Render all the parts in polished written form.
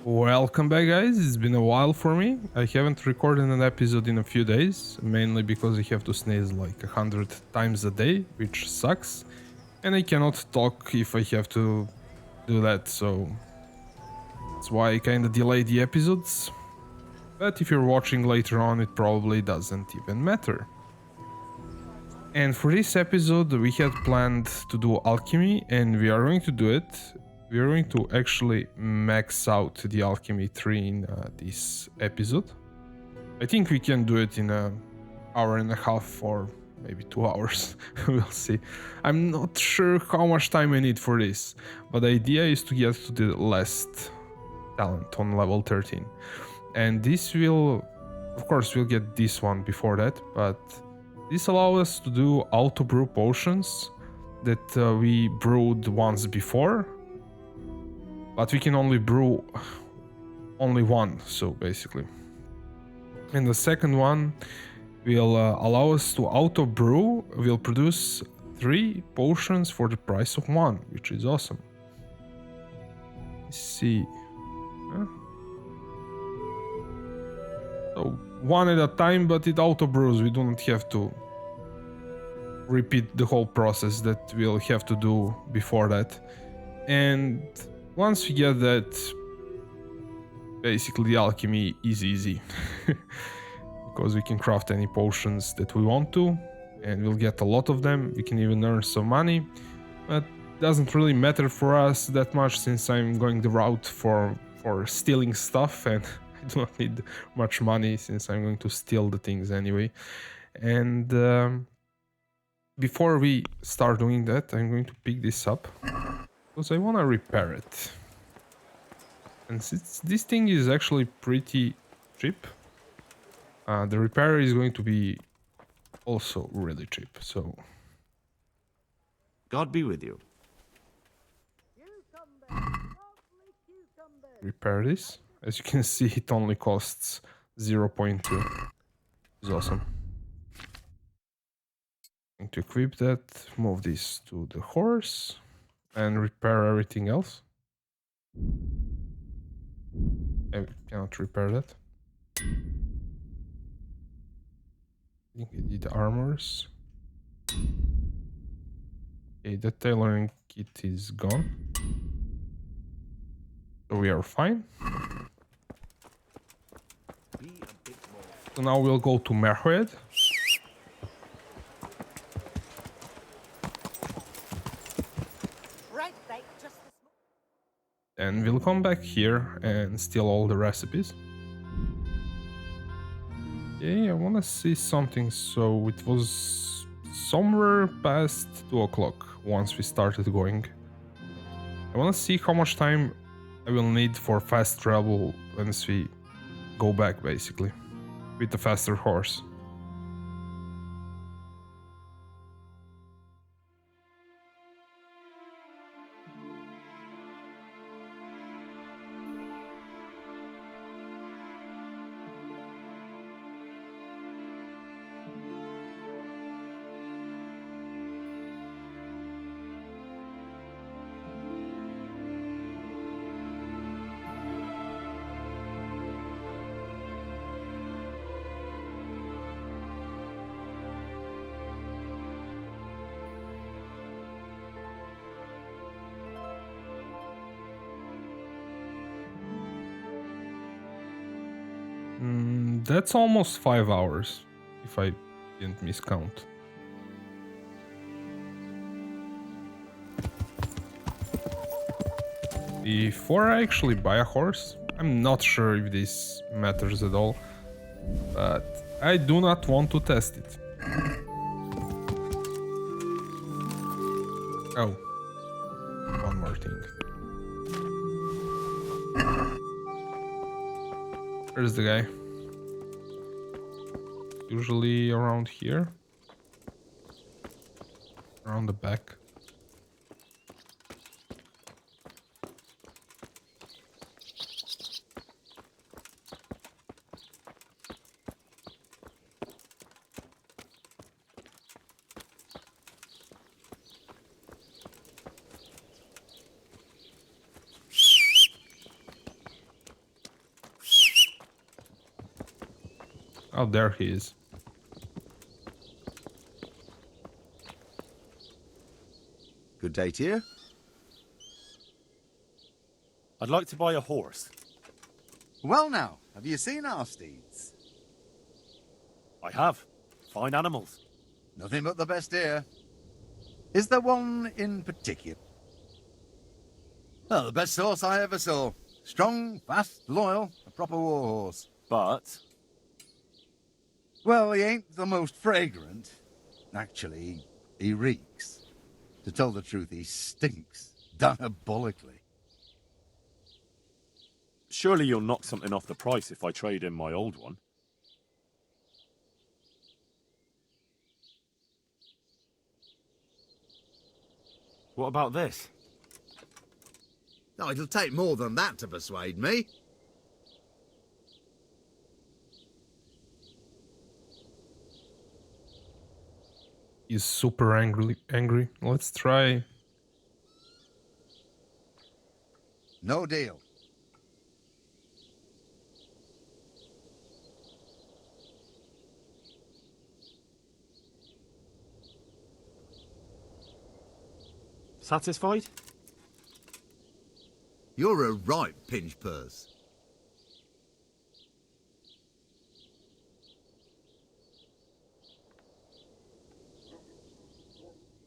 Welcome back, guys. It's been a while for me. I haven't recorded an episode in a few days, mainly because I have to sneeze like 100 times a day, which sucks. And I cannot talk if I have to do that, so that's why I kinda delay the episodes. But if you're watching later on, it probably doesn't even matter. And for this episode, we had planned to do Alchemy, and we are going to do it. We are going to actually max out the Alchemy 3 in this episode. I think we can do it in an hour and a half or maybe 2 hours. We'll see. I'm not sure how much time I need for this, but the idea is to get to the last talent on level 13. And this will, of course, we'll get this one before that, but this allows us to do auto brew potions that we brewed once before, but we can only brew only one, so basically. And the second one will allow us to auto brew, will produce 3 potions for the price of 1, which is awesome. Let's see. So one at a time, but it auto brews. We do not have to repeat the whole process that we'll have to do before that. And once we get that, basically the alchemy is easy. Because we can craft any potions that we want to, and we'll get a lot of them. We can even earn some money, but doesn't really matter for us that much since I'm going the route for stealing stuff, and I do not need much money since I'm going to steal the things anyway. And before we start doing that, I'm going to pick this up because I want to repair it. And since this thing is actually pretty cheap, the repair is going to be also really cheap, so... God be with you. Repair this. As you can see, it only costs 0.2. It's awesome. Going to equip that, move this to the horse, and repair everything else. I cannot repair that. I think I did armors. Okay, the tailoring kit is gone. So we are fine. So now we'll go to Merhead. And we'll come back here and steal all the recipes. Okay, I wanna see something. So it was somewhere past 2 o'clock once we started going. I wanna see how much time I will need for fast travel once we go back, basically, with the faster horse. That's almost 5 hours, if I didn't miscount. Before I actually buy a horse, I'm not sure if this matters at all, but I do not want to test it. Oh, one more thing. Where's the guy? Usually around here. Around the back. Oh, there he is. Good day to you. I'd like to buy a horse. Well now, have you seen our steeds? I have. Fine animals. Nothing but the best here. Is there one in particular? Well, the best horse I ever saw. Strong, fast, loyal, a proper war horse. But Well, he ain't the most fragrant. Actually, he reeks. To tell the truth, he stinks. Diabolically. surely you'll knock something off the price if I trade in my old one. What about this? Oh, it'll take more than that to persuade me. He's super angry. Let's try. No deal. Satisfied? You're a right pinch purse.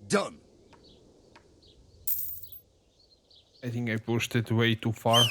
Done. I think I pushed it way too far.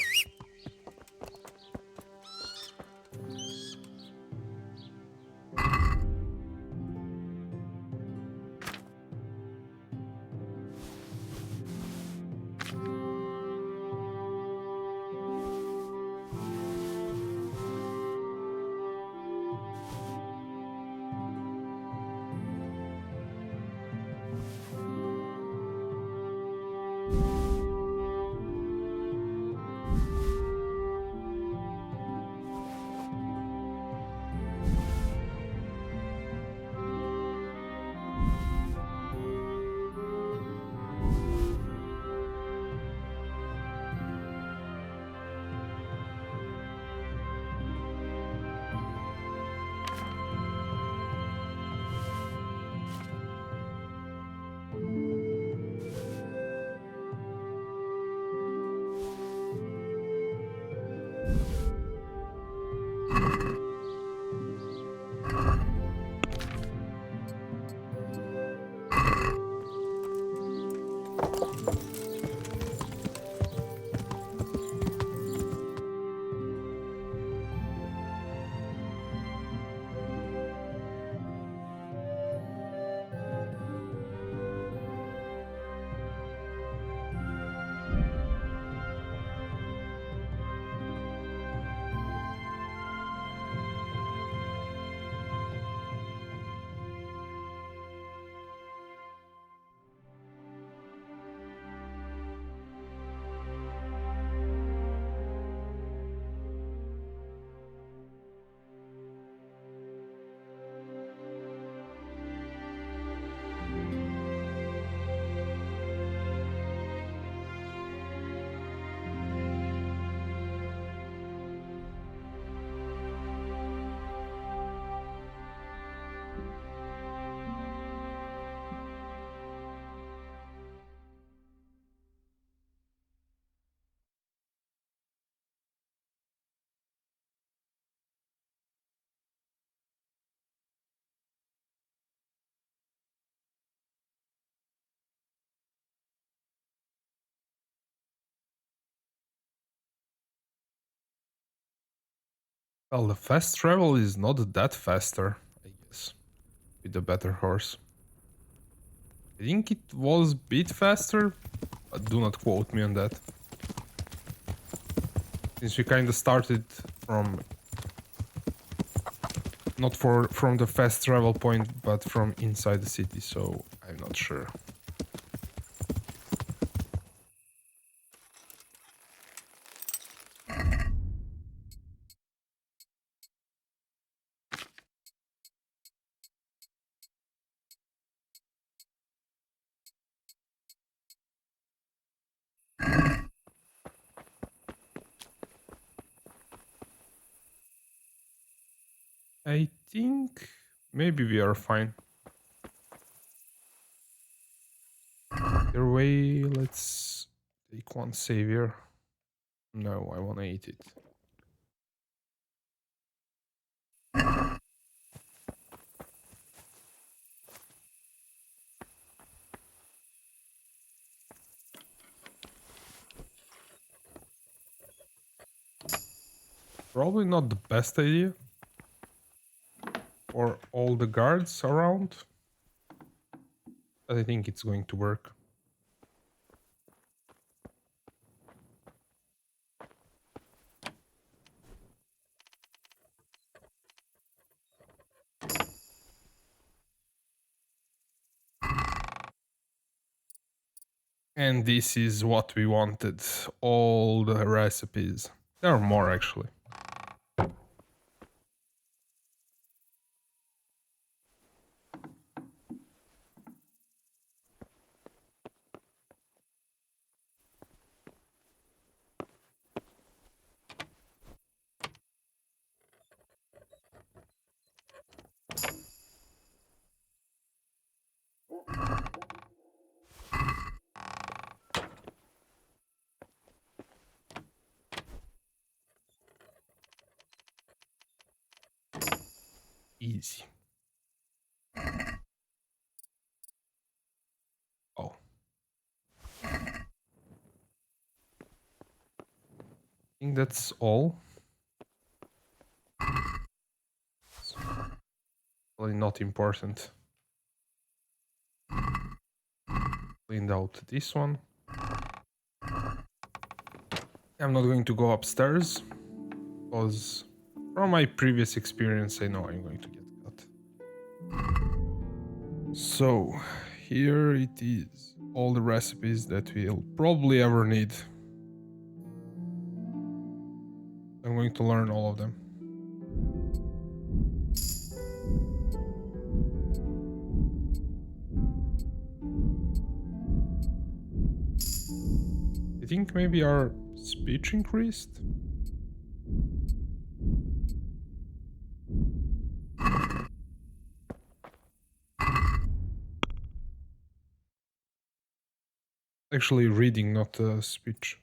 Well, the fast travel is not that faster, I guess, with a better horse. I think it was a bit faster, but do not quote me on that. Since we kind of started from not from the fast travel point, but from inside the city, so I'm not sure. I think maybe we are fine. Either way, let's take one savior. No, I want to eat it. Probably not the best idea for all the guards around, but I think it's going to work. And this is what we wanted, all the recipes. There are more actually. Easy. Oh. I think that's all. It's really not important. Cleaned out this one. I'm not going to go upstairs because from my previous experience I know I'm going to get cut. So here it is. All the recipes that we'll probably ever need. I'm going to learn all of them. I think maybe our speech increased. Actually reading, not speech.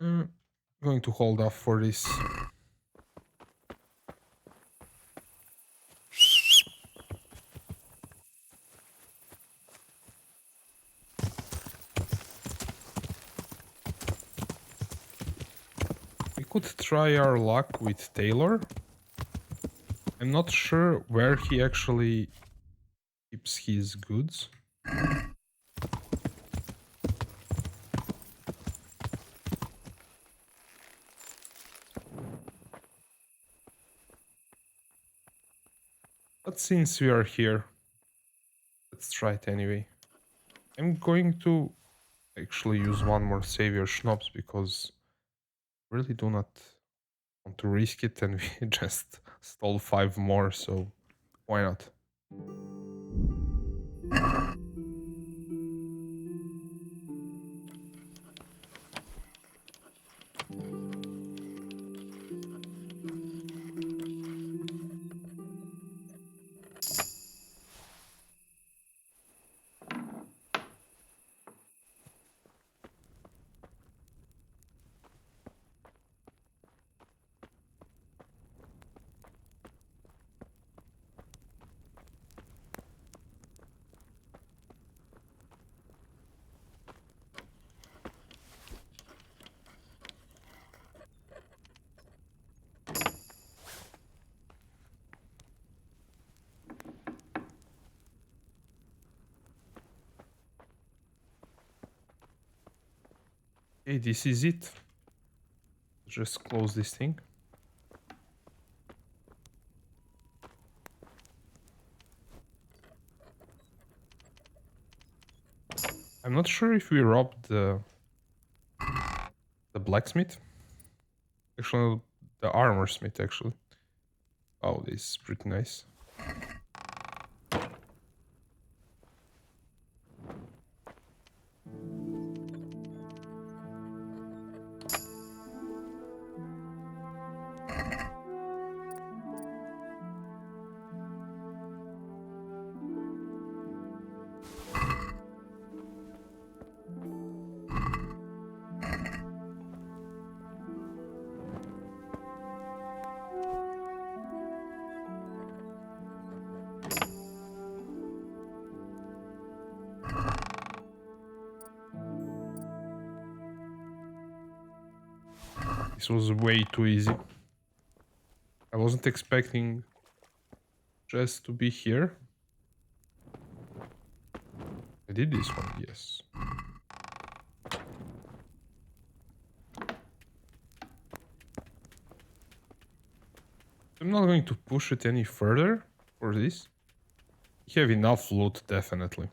Going to hold off for this. We could try our luck with Taylor. I'm not sure where he actually keeps his goods. But since we are here, let's try it anyway. I'm going to actually use one more savior schnapps because I really do not want to risk it, and we just stole 5 more, so why not? Okay, this is it. Just close this thing. I'm not sure if we robbed the blacksmith. Actually, the armor smith, actually. Oh, this is pretty nice. This was way too easy. I wasn't expecting Jess to be here. I did this one, yes. I'm not going to push it any further for this. We have enough loot, definitely.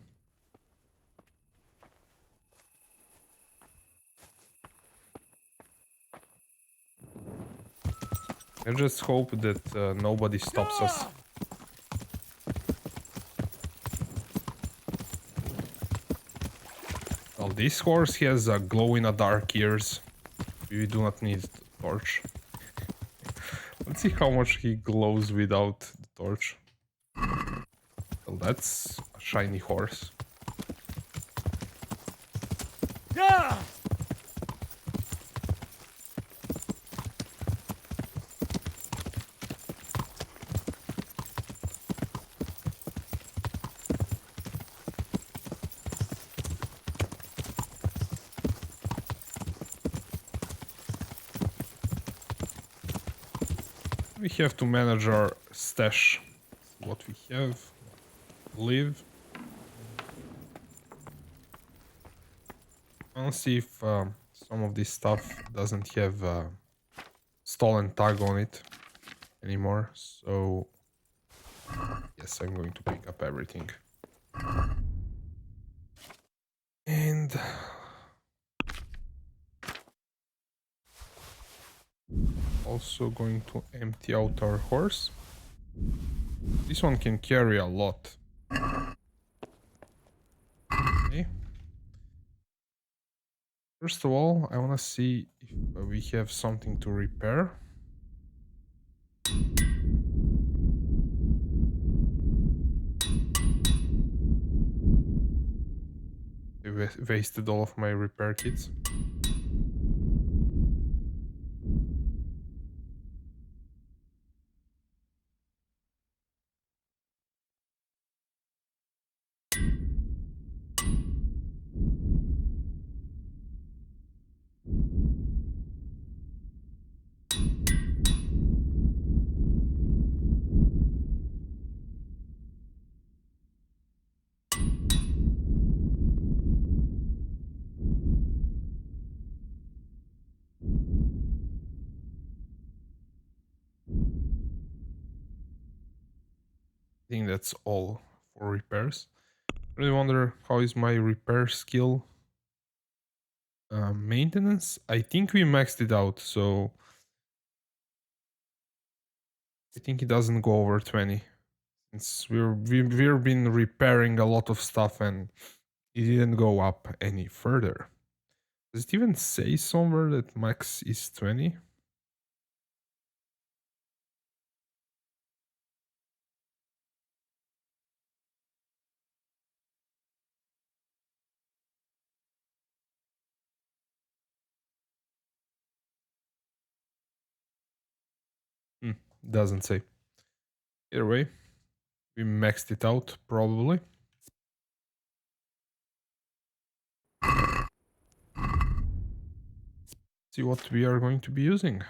I just hope that nobody stops us. Well, this horse has a glow-in-the-dark ears. We do not need the torch. Let's see how much he glows without the torch. Well, that's a shiny horse. We have to manage our stash. See what we have. Live. I'll see if some of this stuff doesn't have stolen tag on it anymore. So yes, I'm going to pick up everything. And also going to empty out our horse. This one can carry a lot. Okay. First of all, I want to see if we have something to repair. I wasted all of my repair kits. I think that's all for repairs. I really wonder how is my repair skill. Maintenance? I think we maxed it out, so I think it doesn't go over 20. Since we've been repairing a lot of stuff and it didn't go up any further. Does it even say somewhere that max is 20? Doesn't say. Either way, we maxed it out probably. See what we are going to be using. I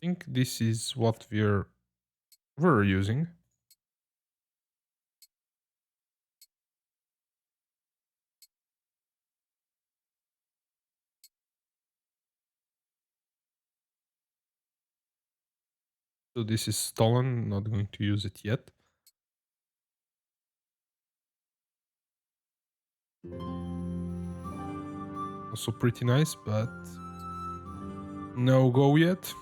think this is what we're using. So this is stolen, not going to use it yet. Also pretty nice, but no go yet.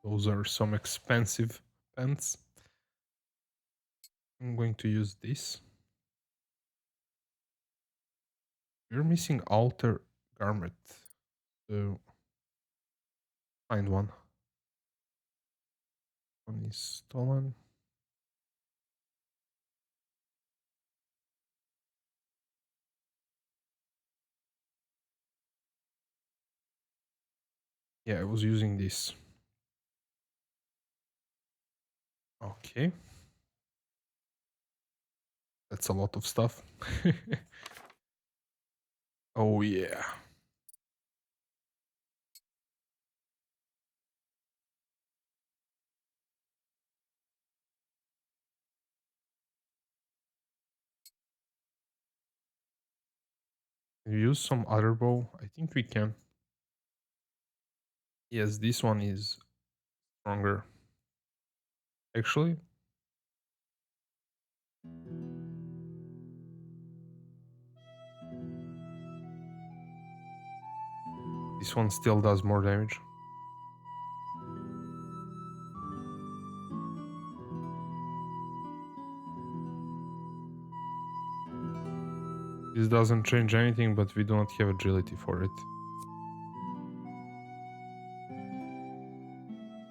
Those are some expensive pants. I'm going to use this. We're missing outer garment. So find one. One is stolen. Yeah, I was using this. Okay. That's a lot of stuff. Oh, yeah. Use some other bow. I think we can. Yes, this one is stronger. Actually, this one still does more damage. This doesn't change anything, but we do not have agility for it.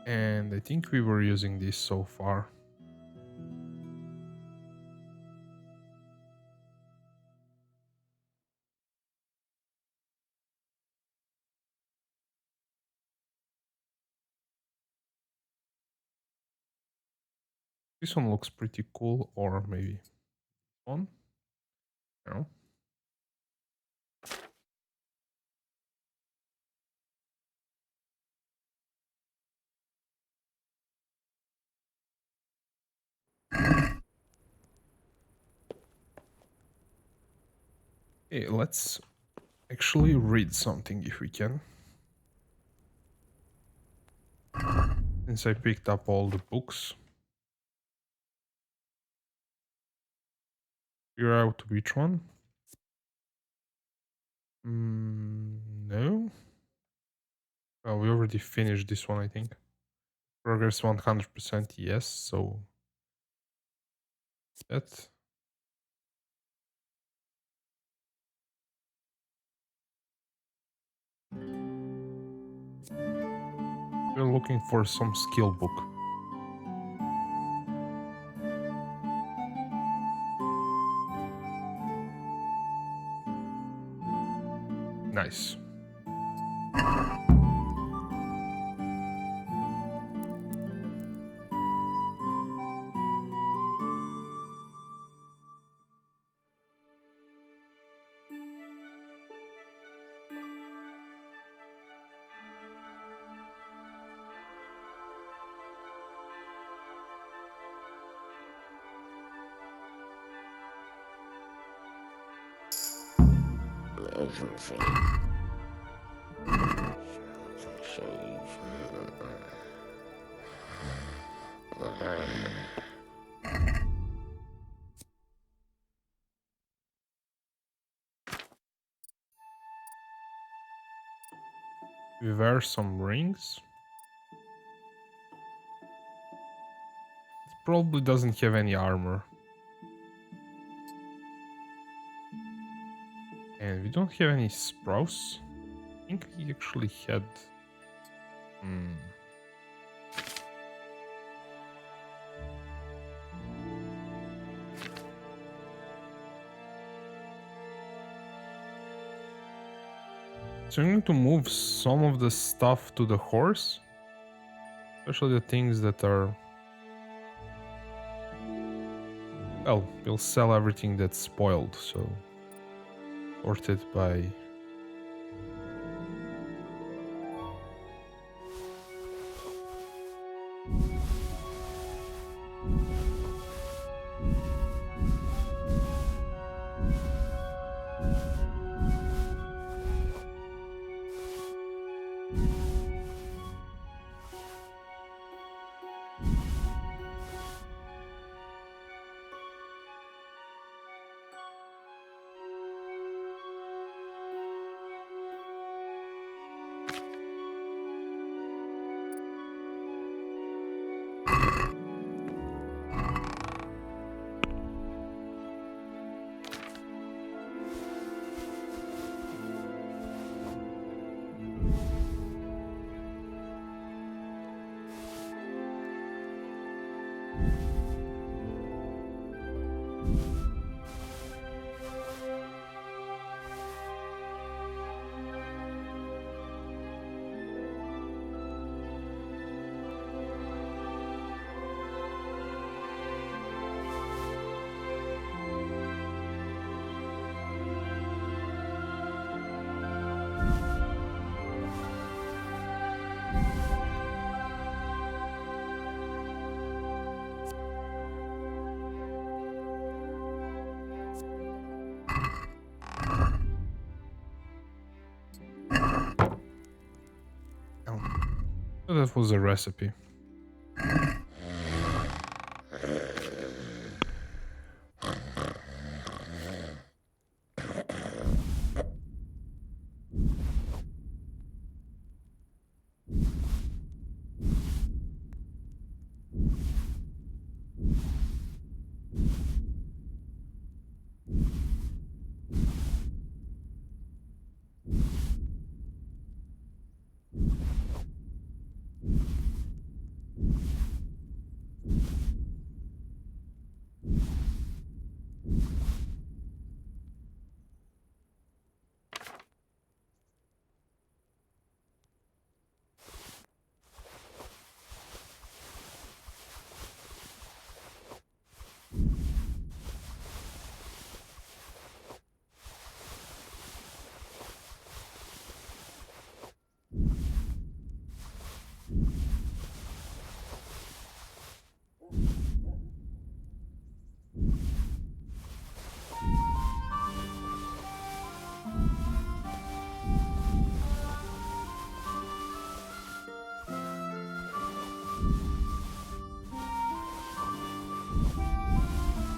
And I think we were using this so far. This one looks pretty cool, or maybe one? No. Okay, let's actually read something if we can. Since I picked up all the books. Figure out which one. No. Well, we already finished this one, I think. Progress 100%, yes, so that. We're looking for some skill book. Nice. We wear some rings. It probably doesn't have any armor. And we don't have any sprouts. I think we actually had... So I'm going to move some of the stuff to the horse. Especially the things that are... Well, we'll sell everything that's spoiled, so... Sorted by... So that was a recipe.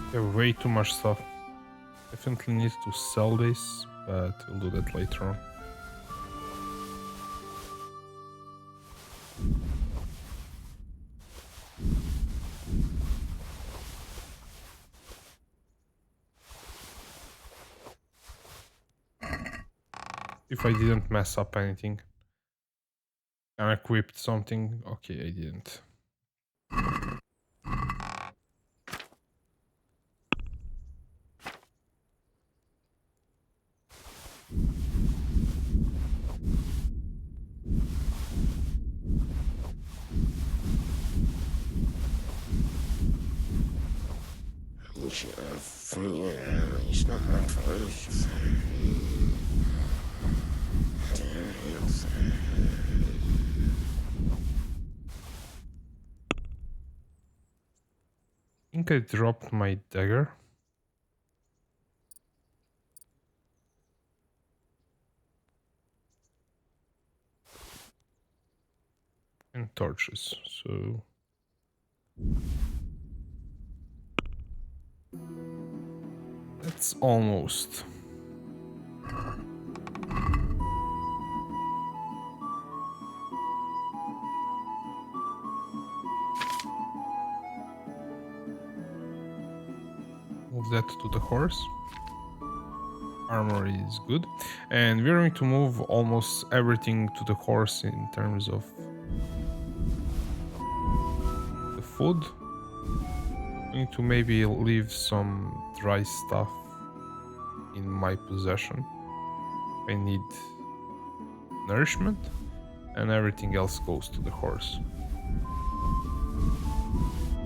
I have way too much stuff. Definitely need to sell this, but we'll do that later on. If I didn't mess up anything. I equipped something. Okay, I didn't. I think I dropped my dagger. And torches, so... That's almost... Move that to the horse. Armor is good. And we're going to move almost everything to the horse in terms of the food. Going to maybe leave some dry stuff in my possession. I need nourishment, and everything else goes to the horse.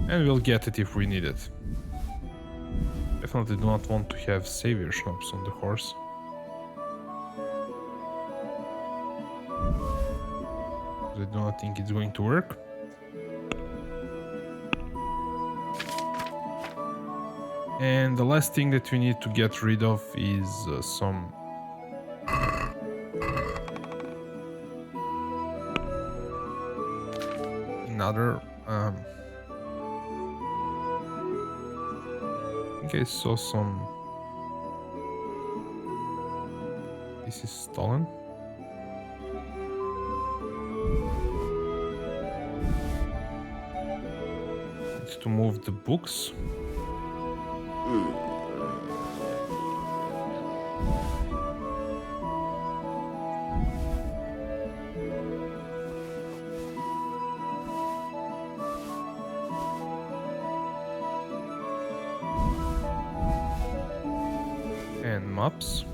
And we'll get it if we need it. Definitely do not want to have savior schnapps on the horse. I do not think it's going to work. And the last thing that we need to get rid of is some another I think I saw some. This is stolen. Need to move the books. And maps.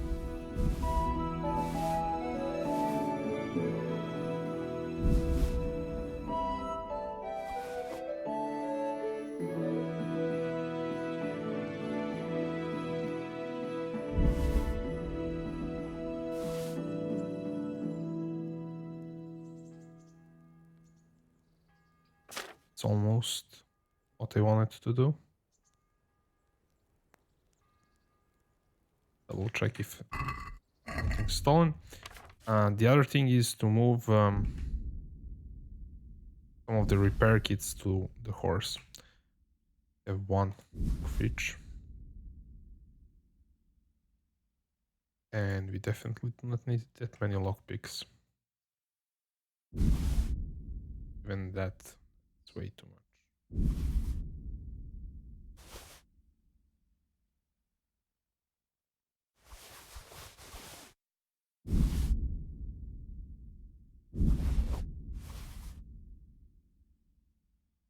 It's almost what I wanted to do. Double check if something's stolen. The other thing is to move some of the repair kits to the horse. Have one of each. And we definitely do not need that many lockpicks. Even that's way too much.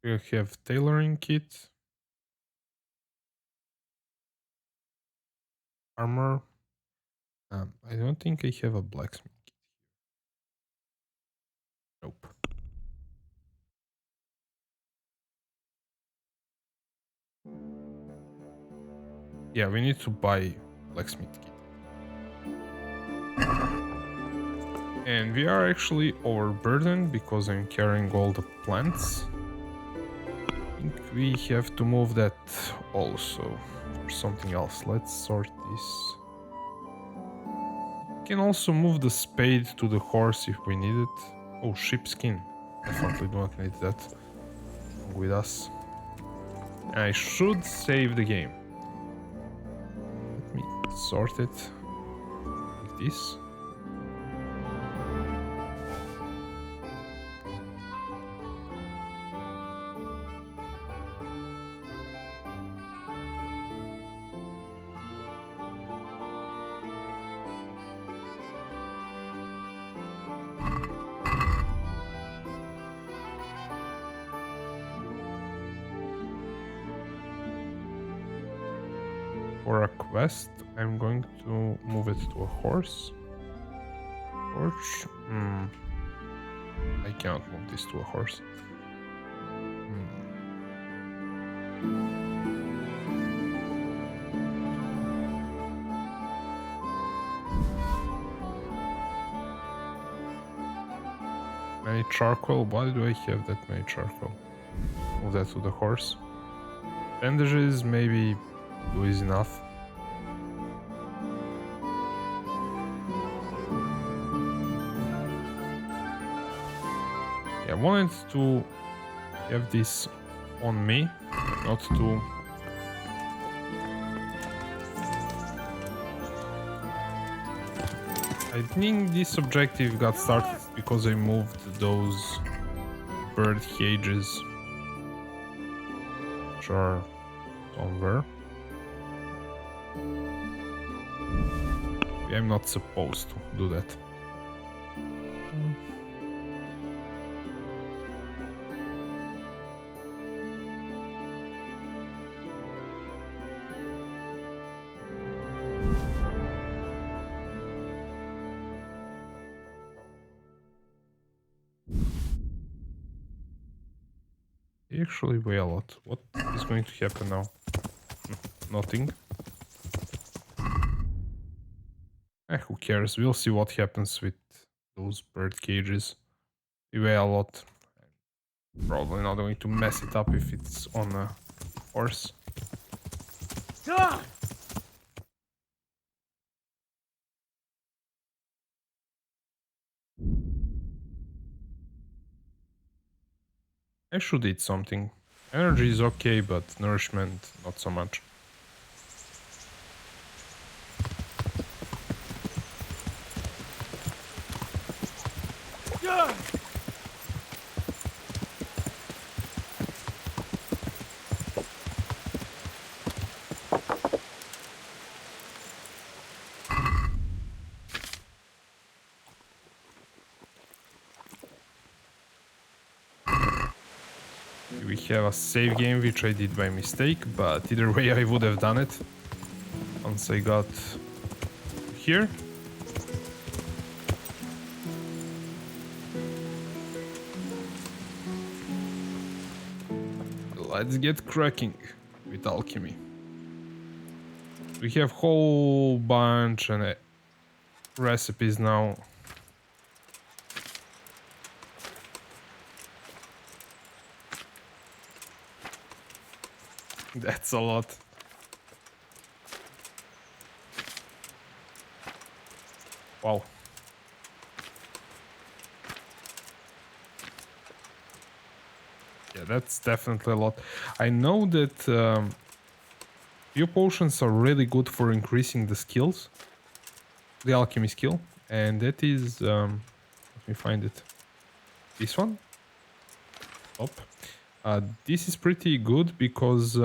We have tailoring kit, armor. I don't think I have a blacksmith kit here. Nope. Yeah, we need to buy blacksmith kit. And we are actually overburdened because I'm carrying all the plants. I think we have to move that also for something else. Let's sort this. We can also move the spade to the horse if we need it. Oh, sheepskin. Definitely do not need that with us. I should save the game. Let me sort it like this. For a quest, I'm going to move it to a horse. Torch. I cannot move this to a horse. Many charcoal? Why do I have that many charcoal? Move that to the horse. Bandages, maybe 2 is enough. Yeah, I wanted to have this on me, not to... I think this objective got started because I moved those bird cages, which are somewhere. I'm not supposed to do that. They actually weigh a lot. What is going to happen now? Nothing. Who cares? We'll see what happens with those bird cages. They weigh a lot. Probably not going to mess it up if it's on a horse. I should eat something. Energy is okay, but nourishment not so much. We have a save game which I did by mistake, but either way I would have done it once I got here. Let's get cracking with alchemy. We have whole bunch of recipes now. That's a lot. Wow. that's definitely a lot. I know that few potions are really good for increasing the skills, the alchemy skill, and that is let me find it. This one. Up. This is pretty good because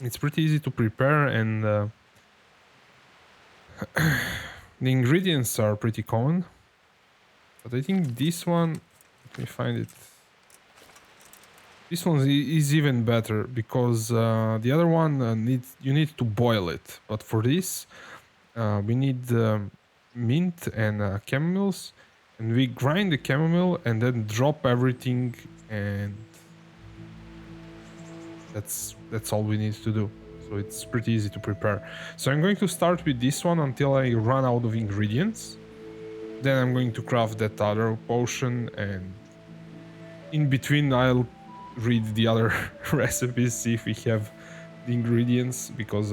it's pretty easy to prepare, and the ingredients are pretty common. But I think this one, let me find it. This one is even better because the other one you need to boil it. But for this, we need mint and camomiles, and we grind the chamomile and then drop everything, and that's all we need to do. So it's pretty easy to prepare. So I'm going to start with this one until I run out of ingredients. Then I'm going to craft that other potion, and in between I'll read the other recipes, see if we have the ingredients, because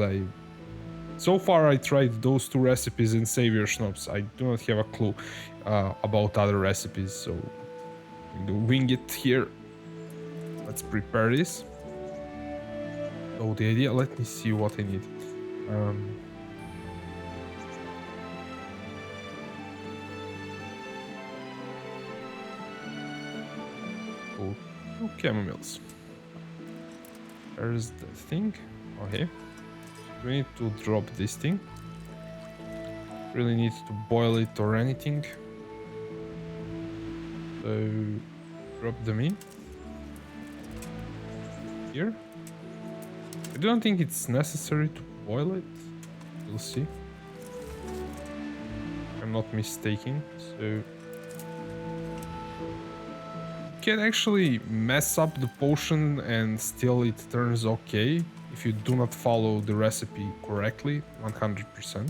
so far I tried those two recipes in Savior Schnapps. I do not have a clue about other recipes, so I'm going to wing it here. Let's prepare this. So the idea, let me see what I need. Oh, 2 camomiles. There's the thing. Okay. We need to drop this thing. Really need to boil it or anything. So drop them in. Here. I don't think it's necessary to boil it. We'll see. I'm not mistaken. So you can actually mess up the potion and still it turns okay if you do not follow the recipe correctly, 100%.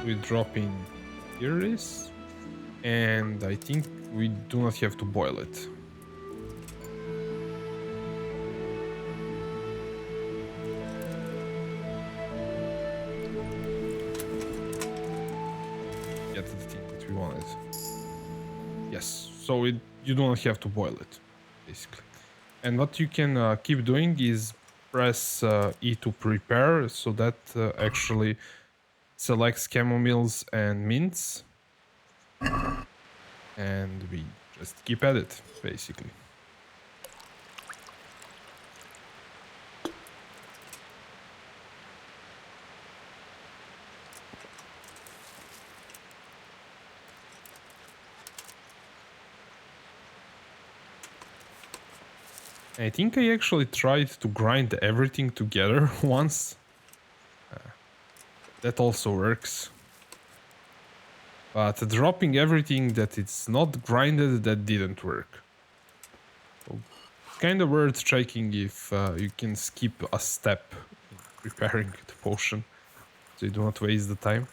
We drop in here is, and I think we do not have to boil it. Get the thing that we wanted. Yes, so you do not have to boil it, basically. And what you can keep doing is press E to prepare, so that actually selects camomiles and mints, and we just keep at it, basically. I think I actually tried to grind everything together once. That also works. But dropping everything that it's not grinded, that didn't work. So kind of worth checking if you can skip a step in preparing the potion, so you do not waste the time.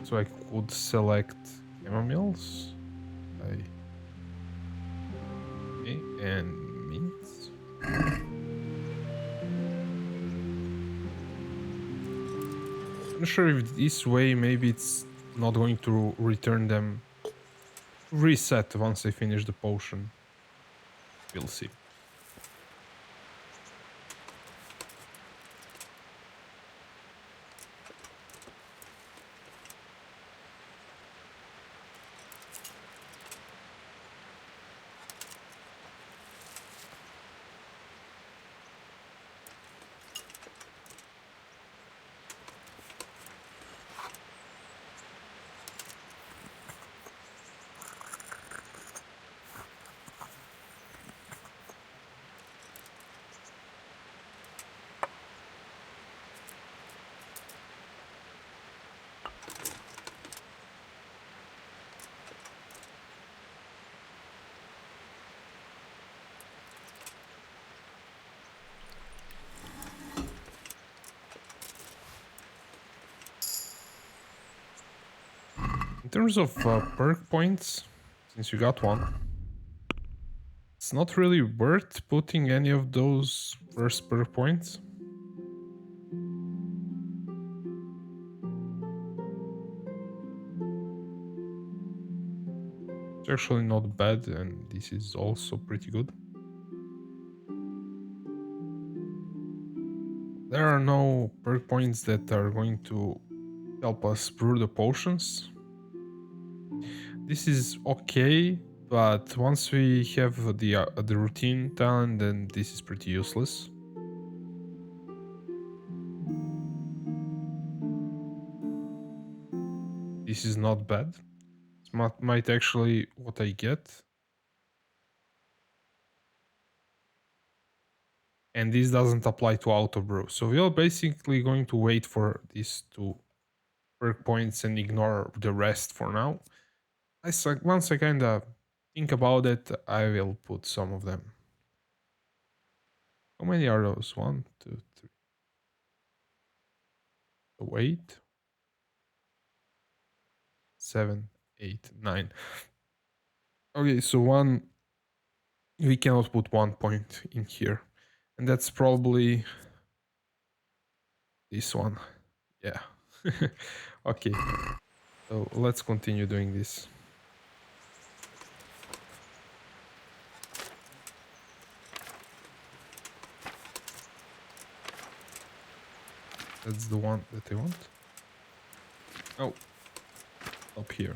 So I could select camomiles. Okay, and mints. I'm not sure if this way maybe it's not going to return them. Reset once I finish the potion. We'll see. In terms of perk points, since you got one, it's not really worth putting any of those first perk points. It's actually not bad, and this is also pretty good. There are no perk points that are going to help us brew the potions. This is okay, but once we have the routine talent, then this is pretty useless. This is not bad. It might actually what I get. And this doesn't apply to auto brew. So we are basically going to wait for these two perk points and ignore the rest for now. Once I kind of think about it, I will put some of them. How many are those? 1, 2, 3. So 8, 7, 8, 9. Okay, so we cannot put 1 point in here. And that's probably this one. Yeah. Okay. So let's continue doing this. That's the one that I want. Oh, up here.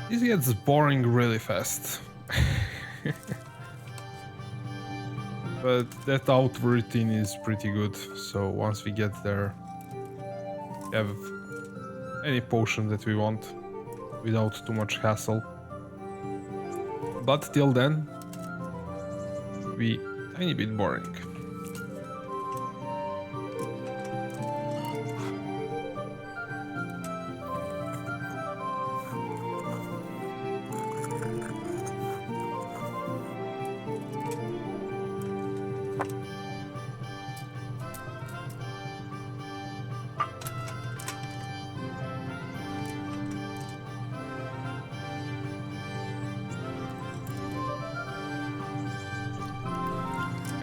This gets boring really fast. But that out routine is pretty good. So once we get there, we have any potion that we want without too much hassle. But till then, be tiny bit boring.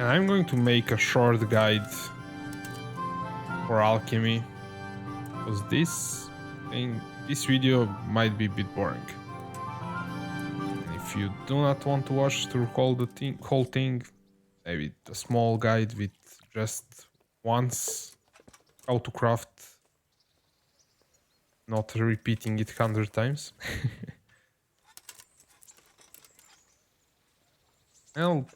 And I'm going to make a short guide for alchemy, because this video might be a bit boring. And if you do not want to watch through whole thing, maybe a small guide with just once how to craft, not repeating it 100 times. I'll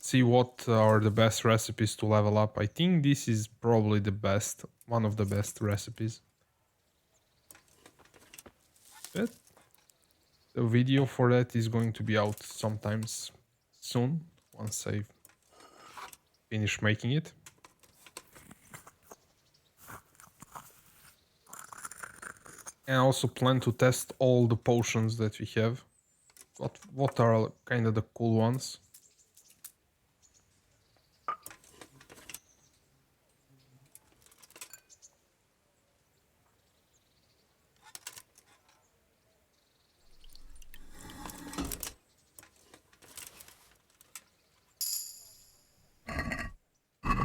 see what are the best recipes to level up. I think this is probably the best, one of the best recipes. But the video for that is going to be out sometimes soon, once I finish making it. And I also plan to test all the potions that we have. What are kind of the cool ones.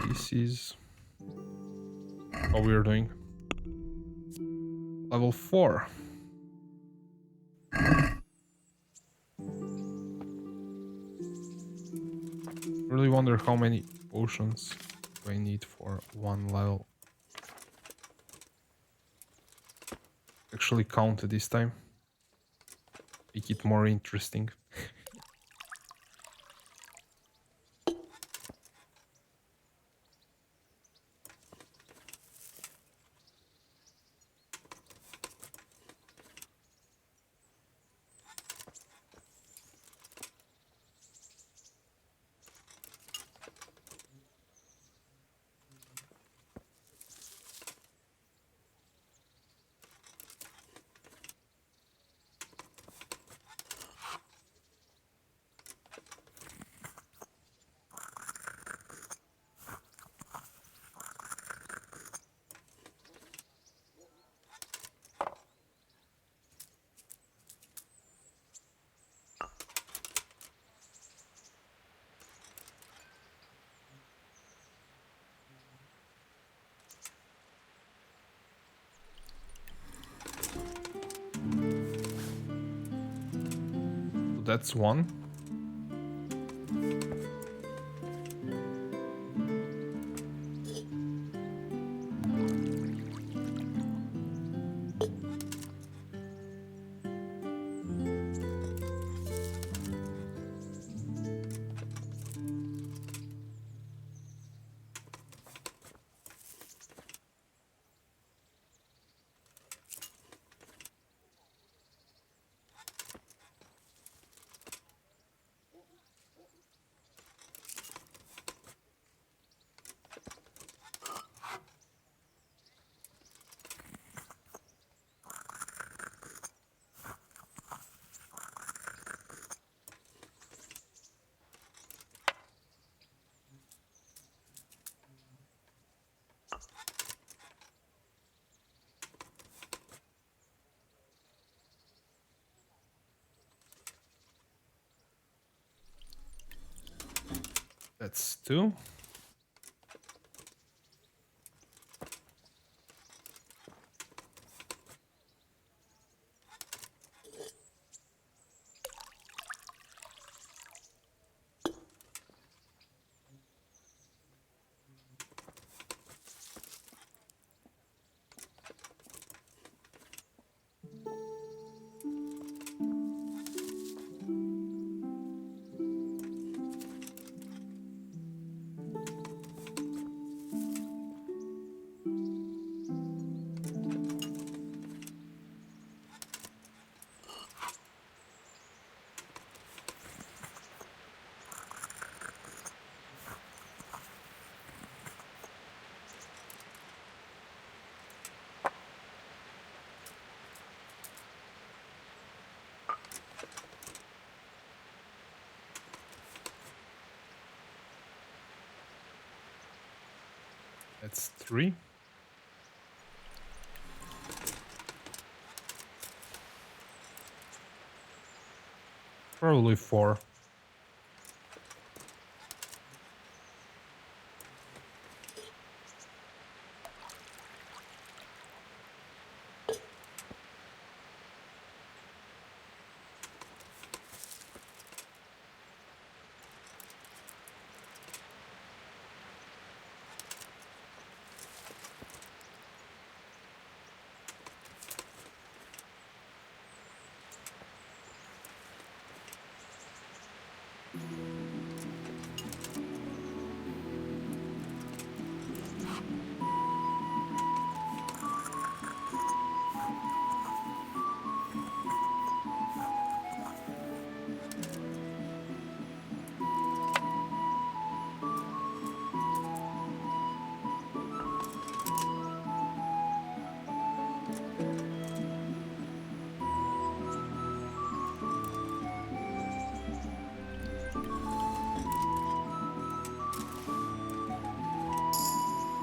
This is how we are doing. Level 4. Really wonder how many potions do I need for one level. Actually count it this time. Make it more interesting. So that's one. That's two. That's three. Probably four.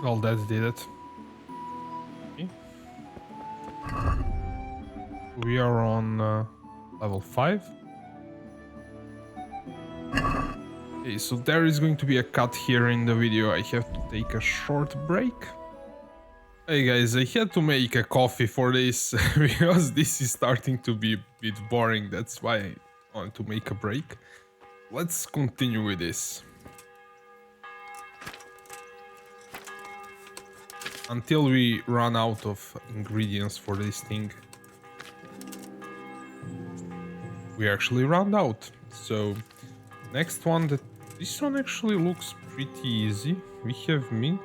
Well, that did it. Okay. We are on level 5. Okay, so there is going to be a cut here in the video. I have to take a short break. Hey guys, I had to make a coffee for this because this is starting to be a bit boring. That's why I want to make a break. Let's continue with this. Until we run out of ingredients for this thing. We actually run out. So next one, this one actually looks pretty easy. We have mint.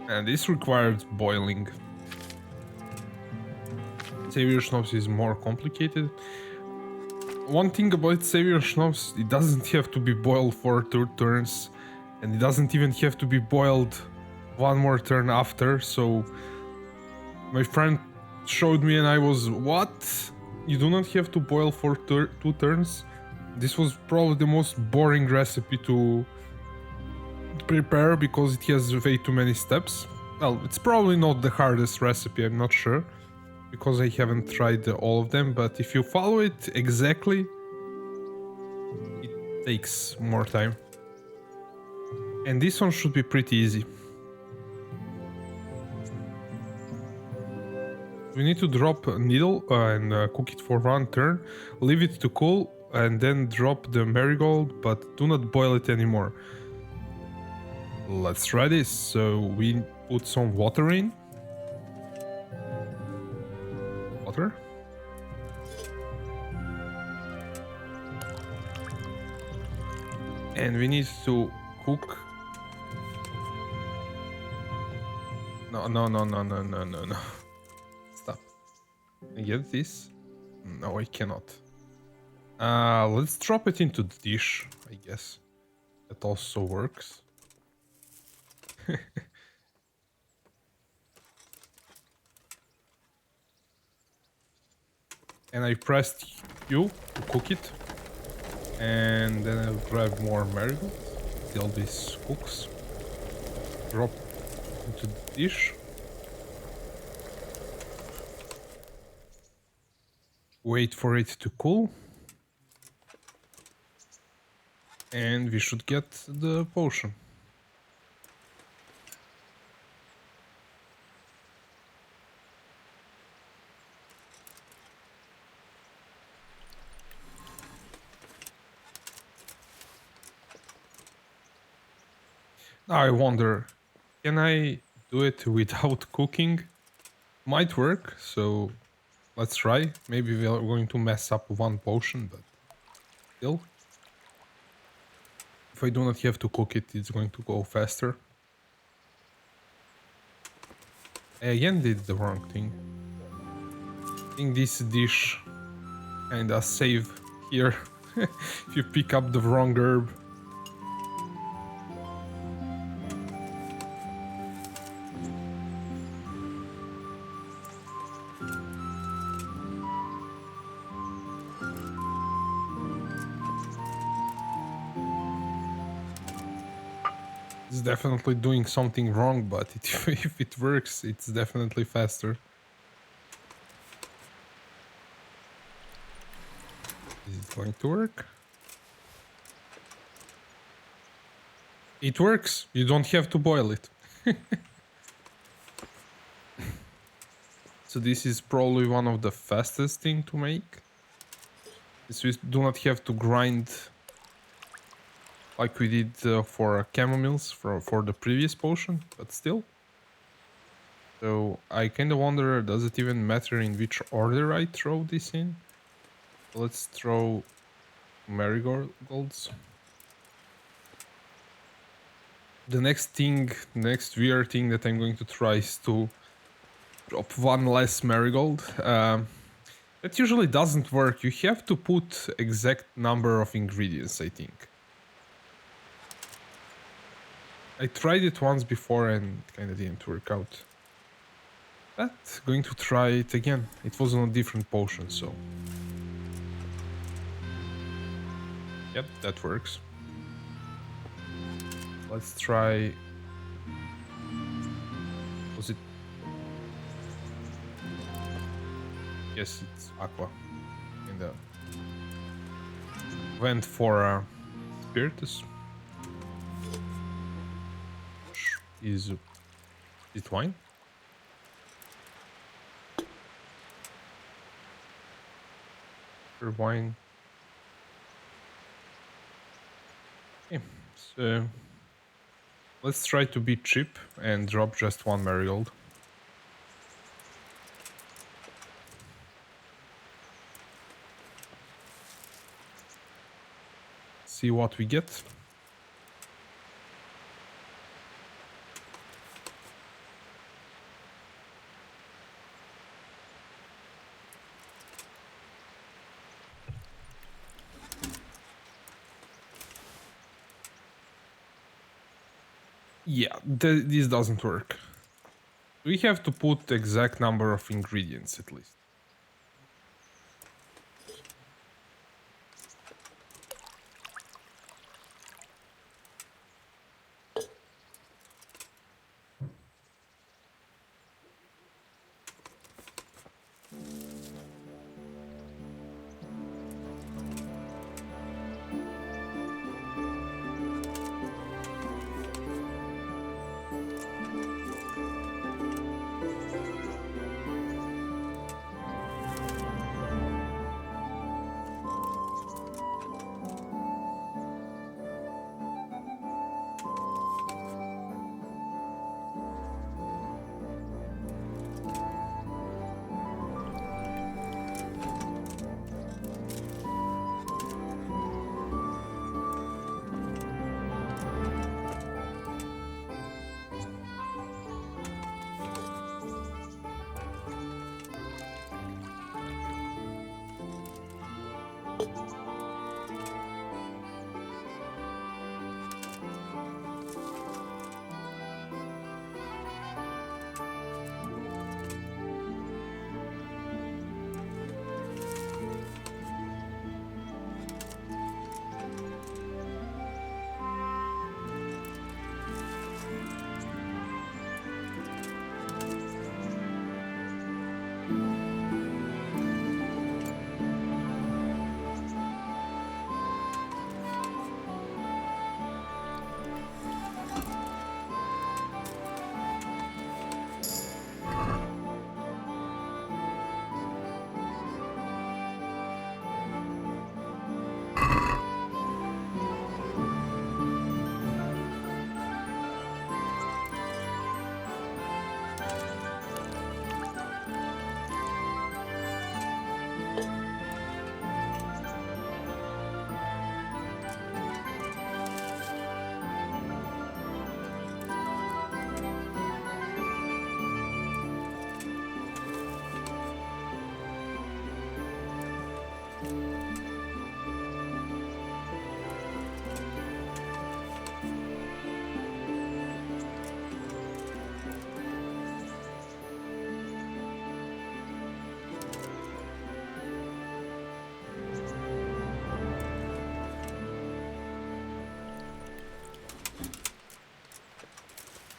And this requires boiling. Savior Schnapps is more complicated. One thing about Savior Schnapps, it doesn't have to be boiled for 2 turns. And it doesn't even have to be boiled one more turn after. So my friend showed me and I was, what? You do not have to boil for 2 turns? This was probably the most boring recipe to prepare because it has way too many steps. Well, it's probably not the hardest recipe, I'm not sure, because I haven't tried all of them, but if you follow it exactly, it takes more time. And this one should be pretty easy. We need to drop a needle and cook it for 1 turn, leave it to cool, and then drop the marigold, but do not boil it anymore. Let's try this. So we put some water in. Water. And we need to cook. No. Stop. I get this? No, I cannot. Let's drop it into the dish, I guess. That also works. And I pressed Q to cook it. And then I'll grab more marigold till this cooks. Drop into the dish. Wait for it to cool. And we should get the potion. Now I wonder, can I do it without cooking? Might work, so let's try. Maybe we are going to mess up 1 potion, but still. If I do not have to cook it, it's going to go faster. I again did the wrong thing. I think this dish kinda save here if you pick up the wrong herb. It's definitely doing something wrong, but if it works, it's definitely faster. Is it going to work? It works. You don't have to boil it. So this is probably one of the fastest thing to make. This we do not have to grind like we did for chamomiles for the previous potion, but still. So I kind of wonder, does it even matter in which order I throw this in? Let's throw marigolds. The next weird thing that I'm going to try is to drop 1 less marigold. That usually doesn't work. You have to put exact number of ingredients, I think. I tried it once before and it kind of didn't work out. But going to try it again. It was on a different potion, so. Yep, that works. Let's try. Was it? Yes, it's aqua. In the went for spiritus. Is it wine? Or wine? Okay, so let's try to be cheap and drop just one marigold. See what we get. Yeah, this doesn't work. We have to put the exact number of ingredients at least.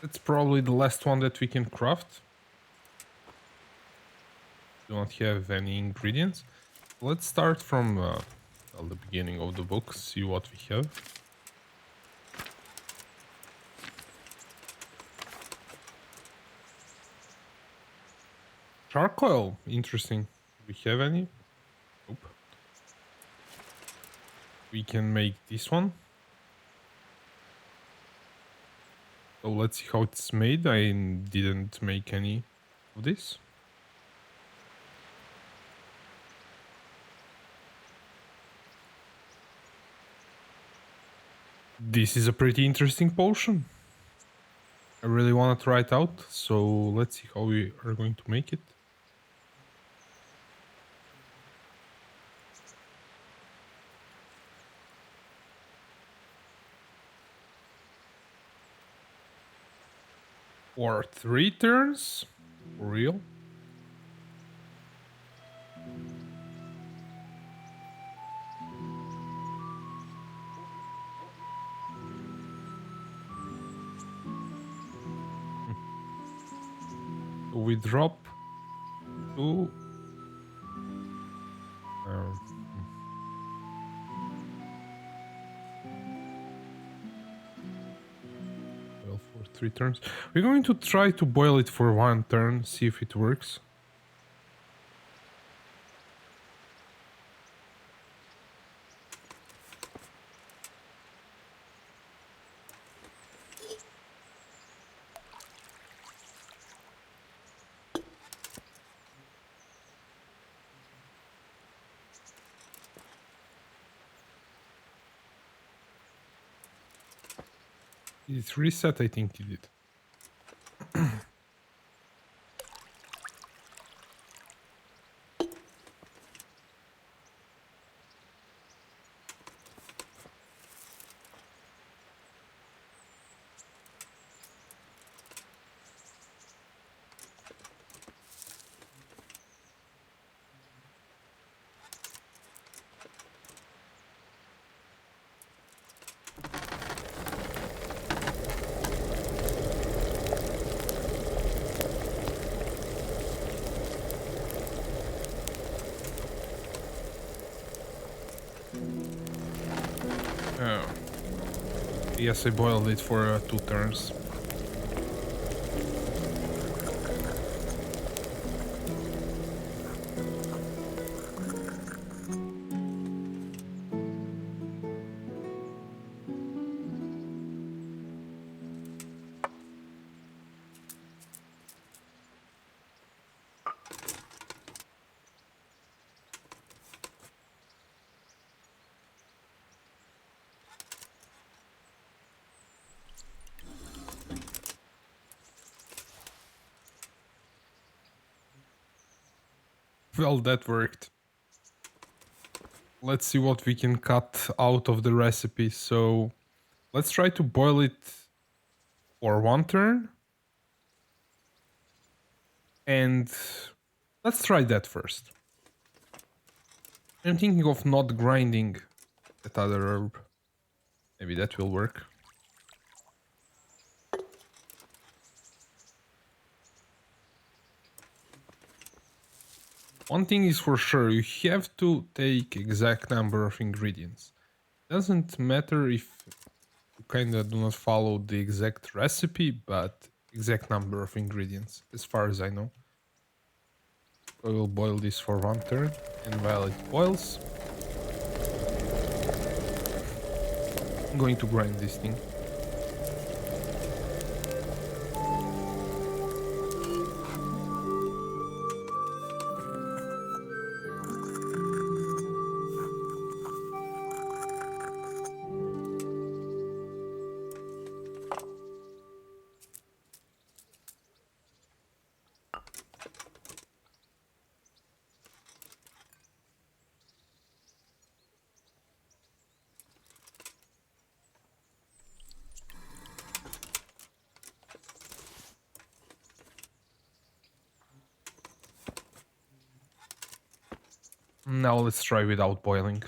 That's probably the last one that we can craft. Do not have any ingredients. Let's start from well, the beginning of the book, see what we have. Charcoal, interesting. Do we have any? Nope. We can make this one. So let's see how it's made. I didn't make any of this. This is a pretty interesting potion. I really want to try it out, so let's see how we are going to make it. For 3 turns? For real? we drop to 12 for 3 turns. We're going to try to boil it for 1 turn, see if it works. It's reset, I think it did. Oh. Yes, I boiled it for 2 turns. Well, that worked. Let's see what we can cut out of the recipe. So let's try to boil it for 1 turn. And let's try that first. I'm thinking of not grinding that other herb. Maybe that will work. One thing is for sure, you have to take exact number of ingredients. Doesn't matter if you kinda do not follow the exact recipe, but exact number of ingredients, as far as I know. I will boil this for 1 turn, and while it boils, I'm going to grind this thing. Now let's try without boiling.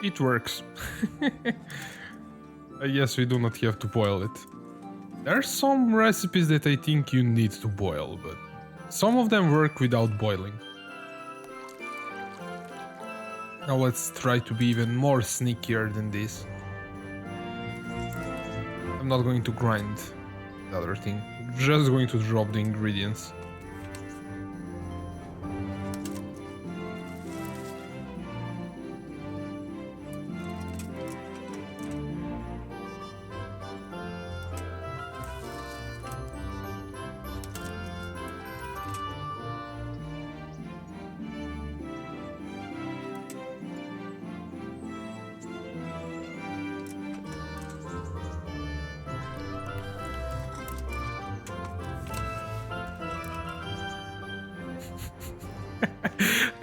It works. I guess we do not have to boil it. There are some recipes that I think you need to boil, but some of them work without boiling. Now let's try to be even more sneakier than this. I'm not going to grind the other thing. Just going to drop the ingredients.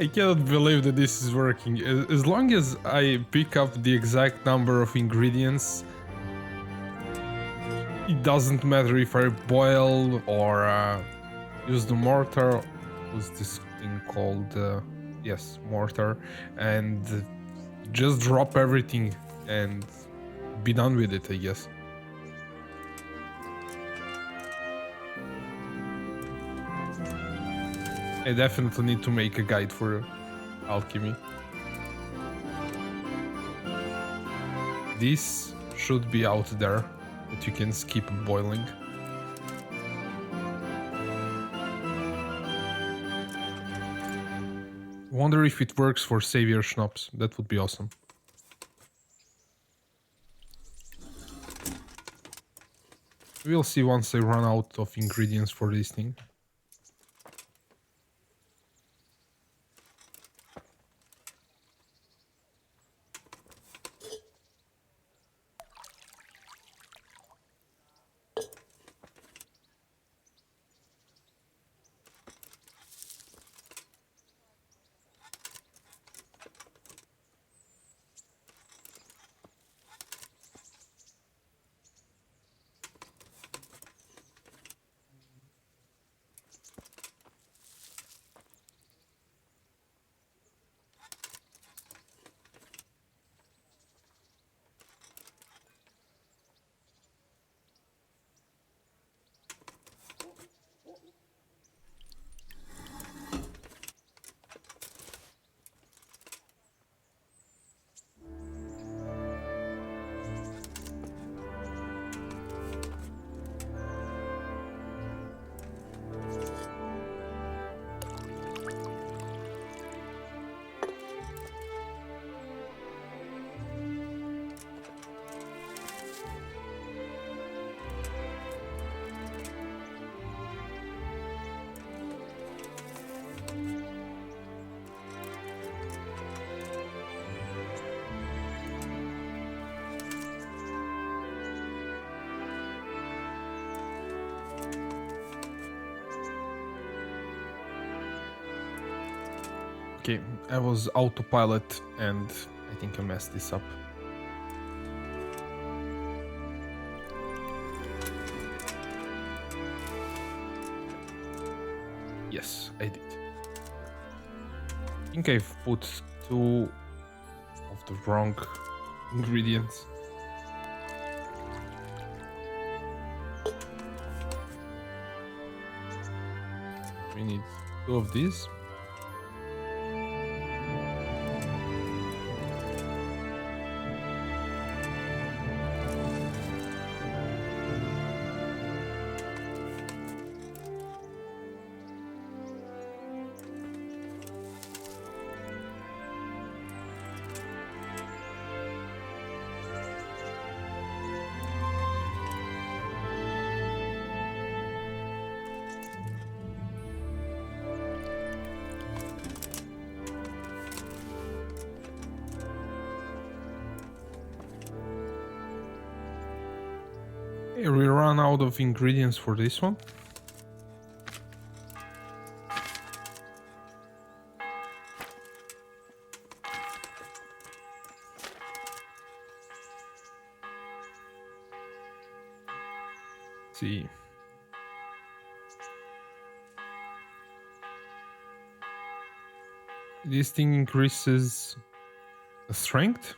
I cannot believe that this is working. As long as I pick up the exact number of ingredients, it doesn't matter if I boil or use the mortar. What's this thing called? Yes, mortar. And just drop everything and be done with it, I guess. I definitely need to make a guide for alchemy. This should be out there that you can skip boiling. Wonder if it works for Savior Schnapps. That would be awesome. We'll see once I run out of ingredients for this thing. Okay, I was autopilot and I think I messed this up. Yes, I did. I think I've put 2 of the wrong ingredients. We need 2 of these. Okay, we ran out of ingredients for this one. See. This thing increases the strength.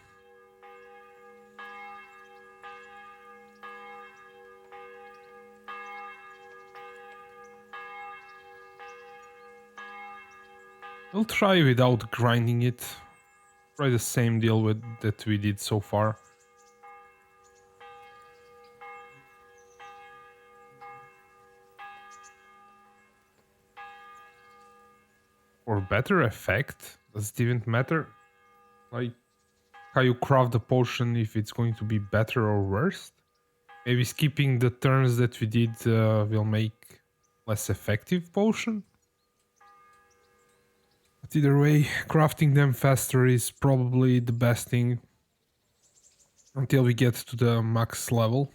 We'll try without grinding it. Try the same deal with that we did so far. for better effect, does it even matter? Like how you craft the potion, if it's going to be better or worse? Maybe skipping the turns that we did will make less effective potion? But either way, crafting them faster is probably the best thing until we get to the max level.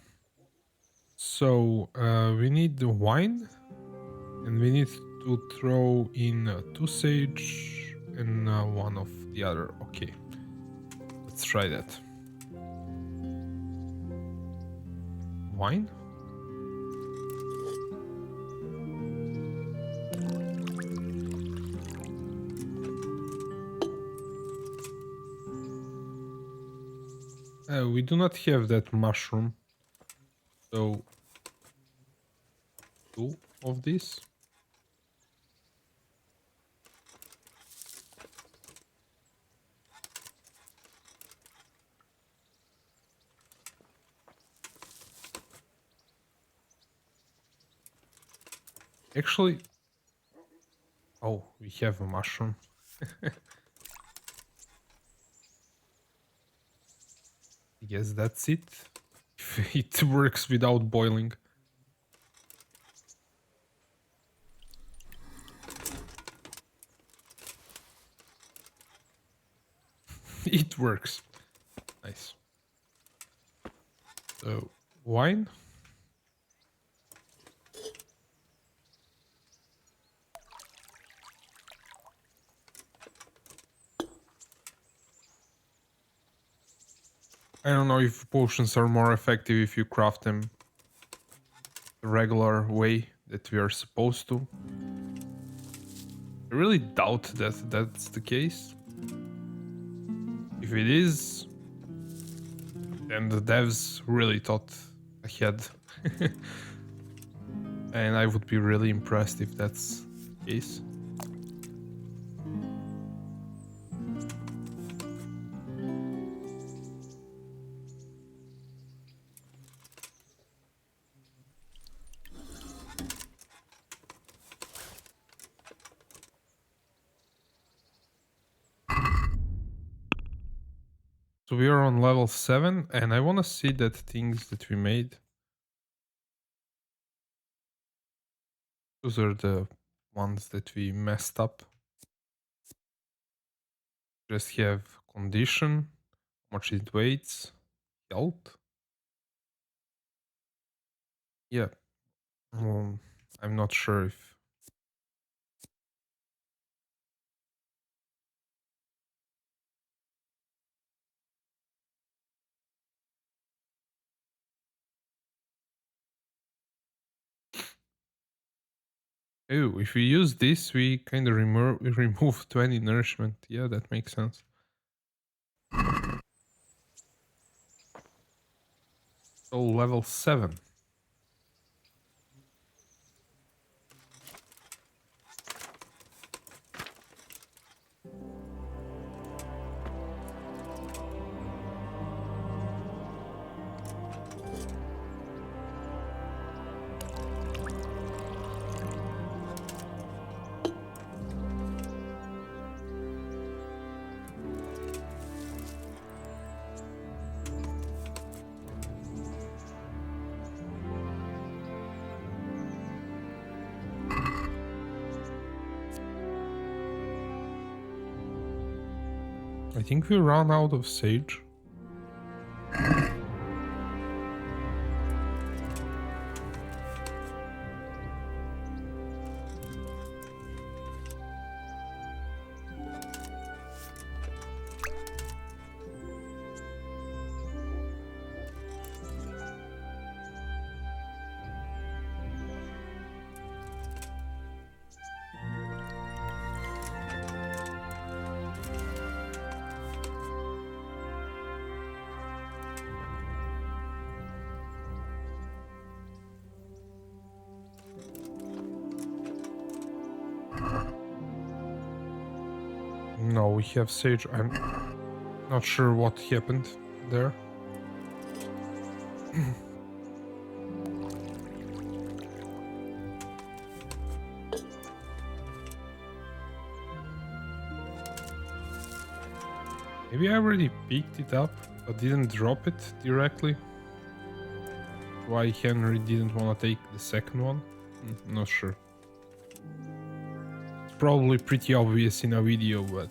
So we need the wine, and we need to throw in 2 sage and 1 of the other. Okay, let's try that. Wine? We do not have that mushroom, so 2 of this. Actually, oh, we have a mushroom. I guess that's it. It works without boiling. It works. Nice. So, wine. I don't know if potions are more effective if you craft them the regular way that we are supposed to. I really doubt that that's the case. If it is, then the devs really thought ahead. And I would be really impressed if that's the case. So we are on level 7, and I want to see that things that we made. Those are the ones that we messed up. Just have condition, how much it weighs, health. Yeah, I'm not sure if... Oh, if we use this, we kind of remove 20 nourishment. Yeah, that makes sense. So level 7. I think we ran out of sage. No, we have sage. I'm not sure what happened there. Maybe I already picked it up, but didn't drop it directly. Why Henry didn't want to take the second one? Not sure. It's probably pretty obvious in a video, but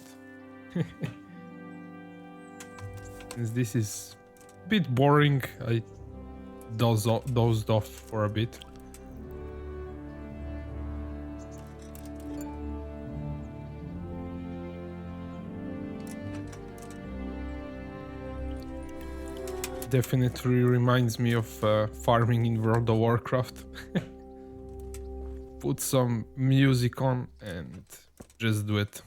since this is a bit boring, I dozed off for a bit. Definitely reminds me of farming in World of Warcraft. Put some music on and just do it.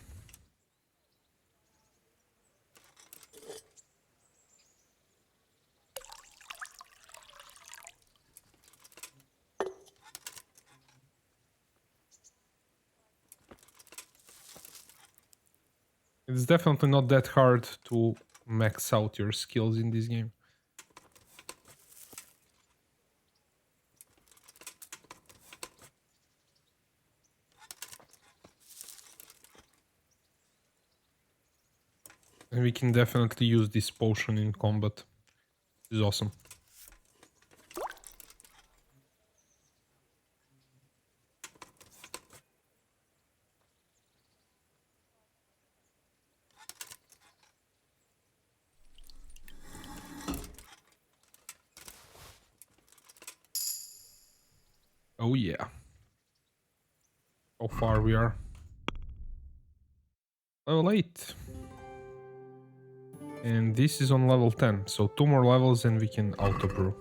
It's definitely not that hard to max out your skills in this game. And we can definitely use this potion in combat. It's awesome. Oh yeah. How far we are? Level 8. And this is on level 10, so 2 more levels and we can auto brew.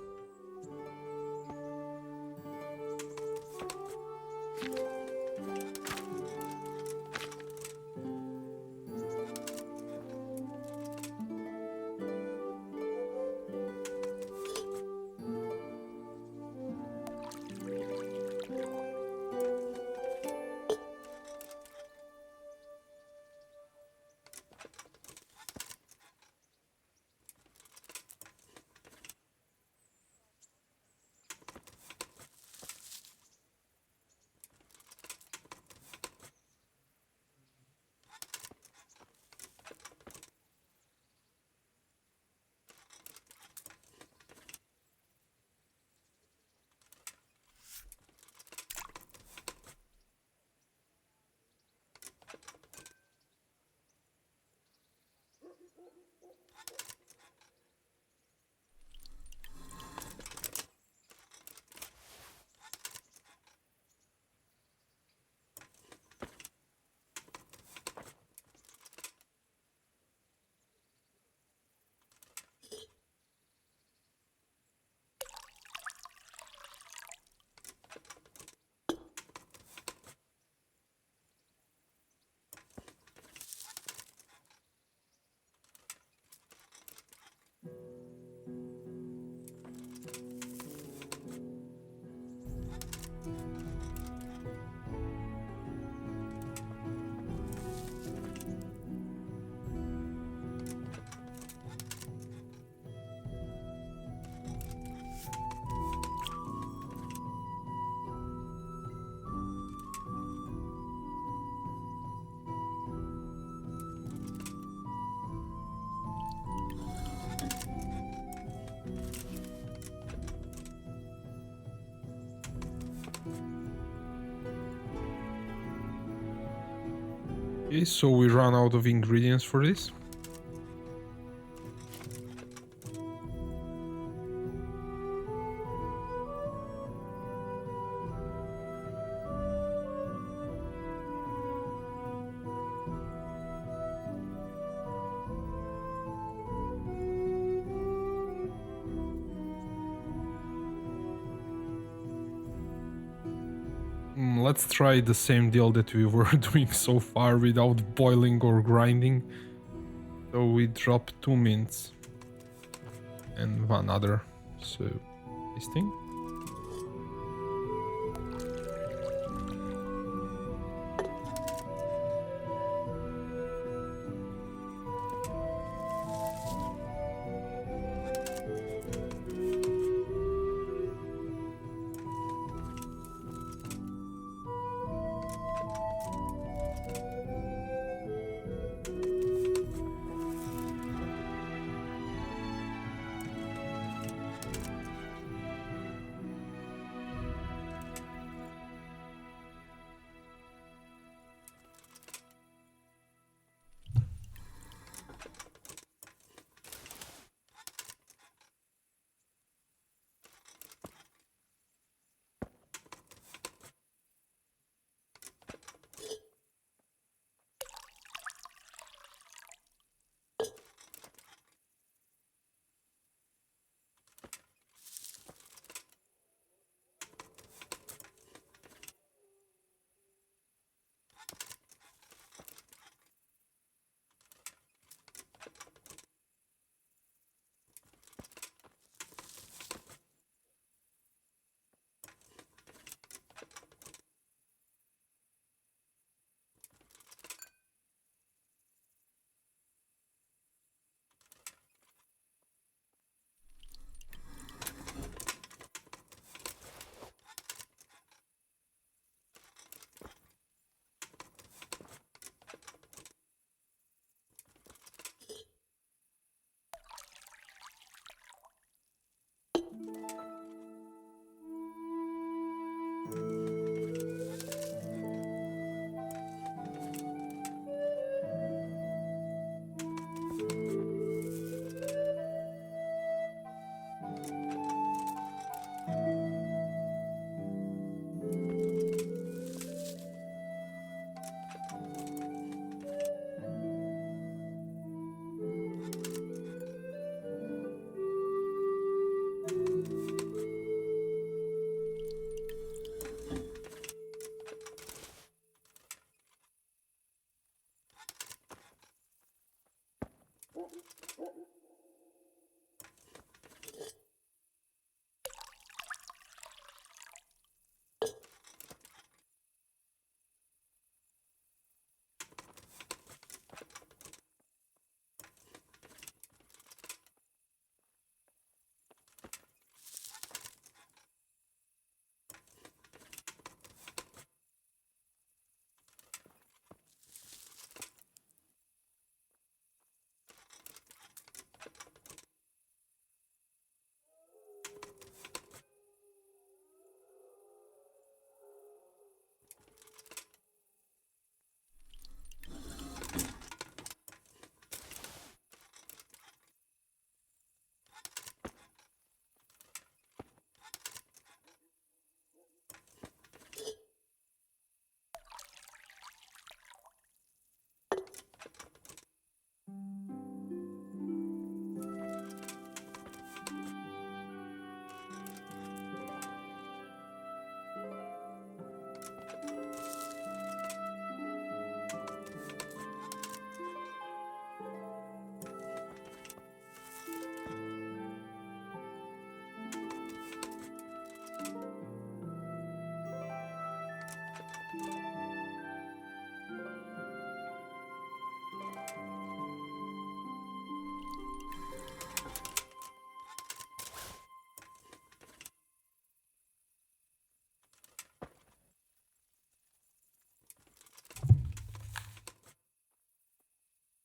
Okay, so we run out of ingredients for this. Let's try the same deal that we were doing so far without boiling or grinding. So we drop 2 mints and 1 other. So this thing.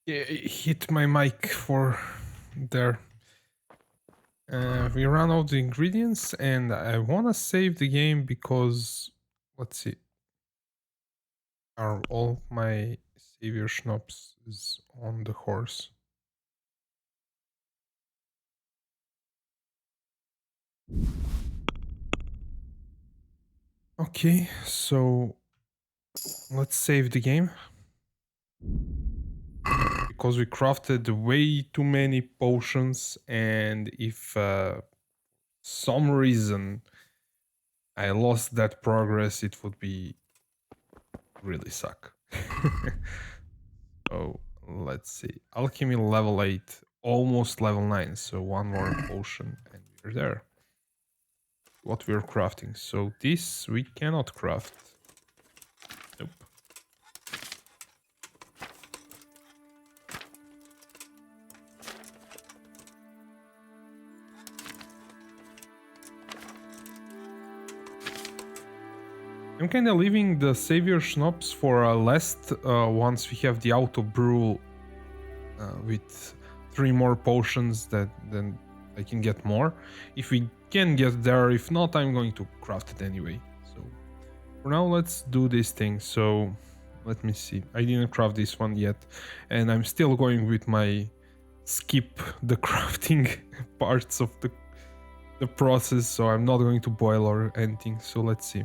hit my mic for there. We ran out the ingredients, and I want to save the game because, let's see, are all my savior schnapps is on the horse. Okay, so let's save the game because we crafted way too many potions, and if some reason I lost that progress, it would be really suck. So let's see, alchemy level 8, almost level 9, so one more potion and we're there. What we're crafting, so this we cannot craft. Nope. I'm kind of leaving the savior schnapps for last once we have the auto brew with 3 more potions that then I can get more. If we can get there, if not, I'm going to craft it anyway. So for now, let's do this thing. So let me see. I didn't craft this one yet, and I'm still going with my skip the crafting parts of the process, so I'm not going to boil or anything. So let's see.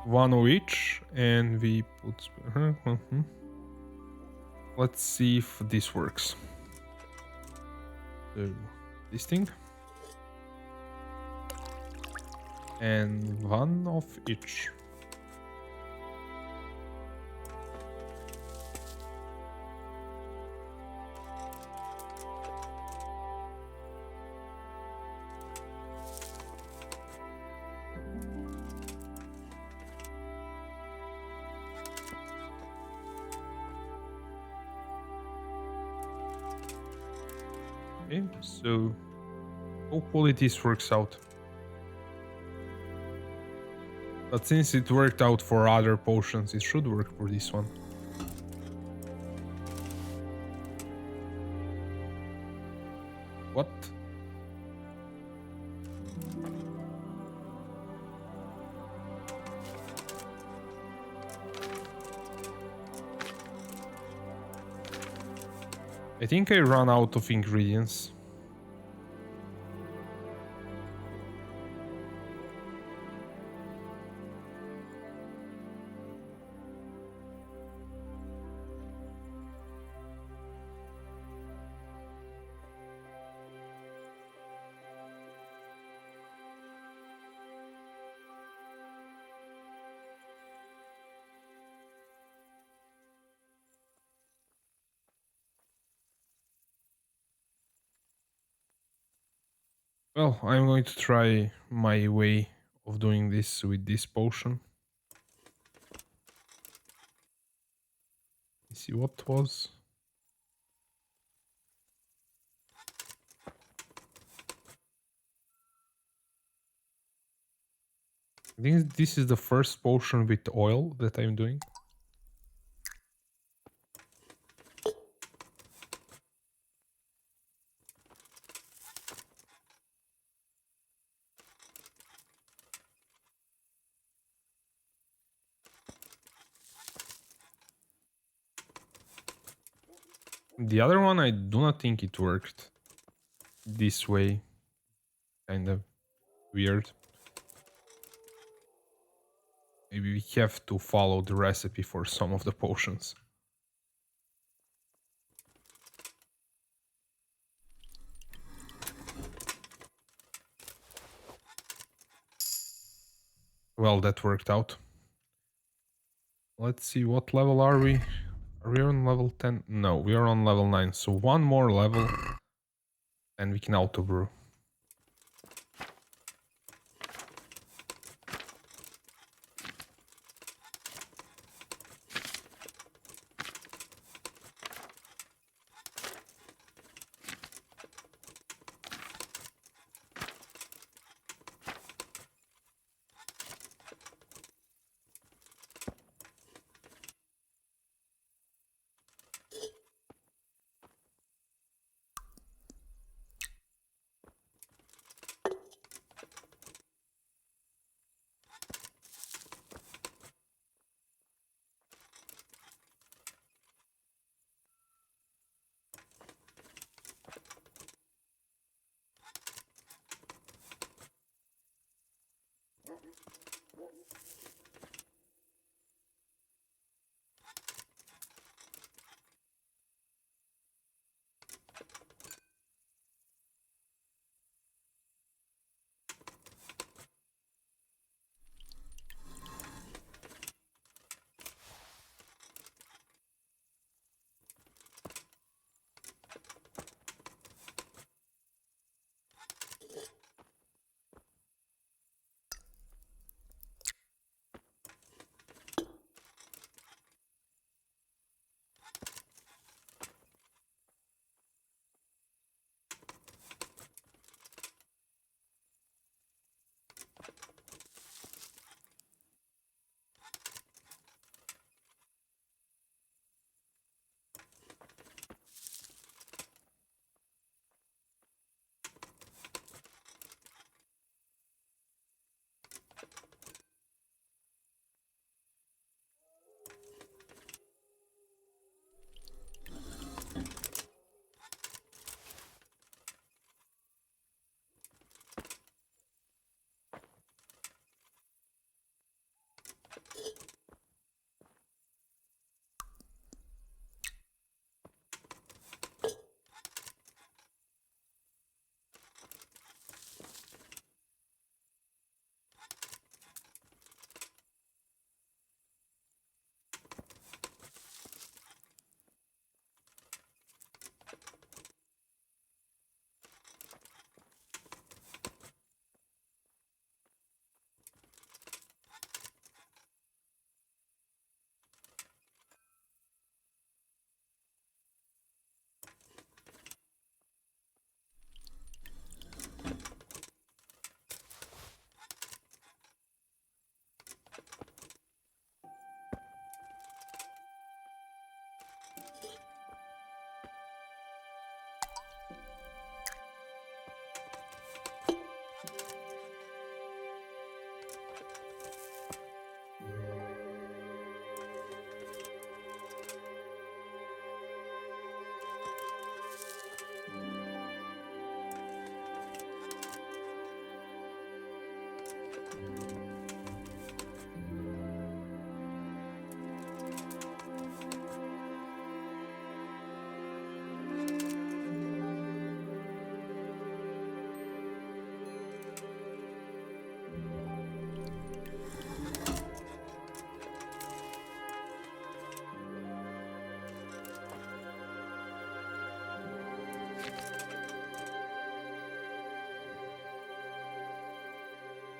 One of each, and we put. Let's see if this works. So this thing, and one of each. Okay, so hopefully this works out. But since it worked out for other potions, it should work for this one. What? I think I ran out of ingredients. Well, I'm going to try my way of doing this with this potion. Let's see what was. I think this is the first potion with oil that I'm doing. The other one, I do not think it worked this way. Kind of weird. Maybe we have to follow the recipe for some of the potions. Well, that worked out. Let's see, what level are we? Are we on level 10? No, we are on level 9. So one more level and we can auto brew.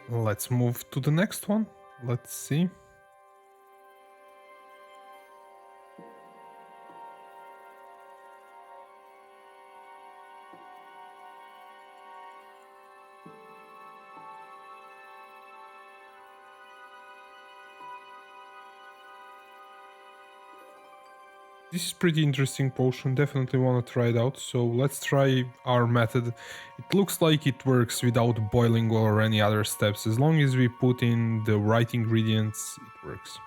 Let's move to the next one. Let's see. This is pretty interesting potion, definitely want to try it out, so let's try our method. It looks like it works without boiling or any other steps. As long as we put in the right ingredients, it works.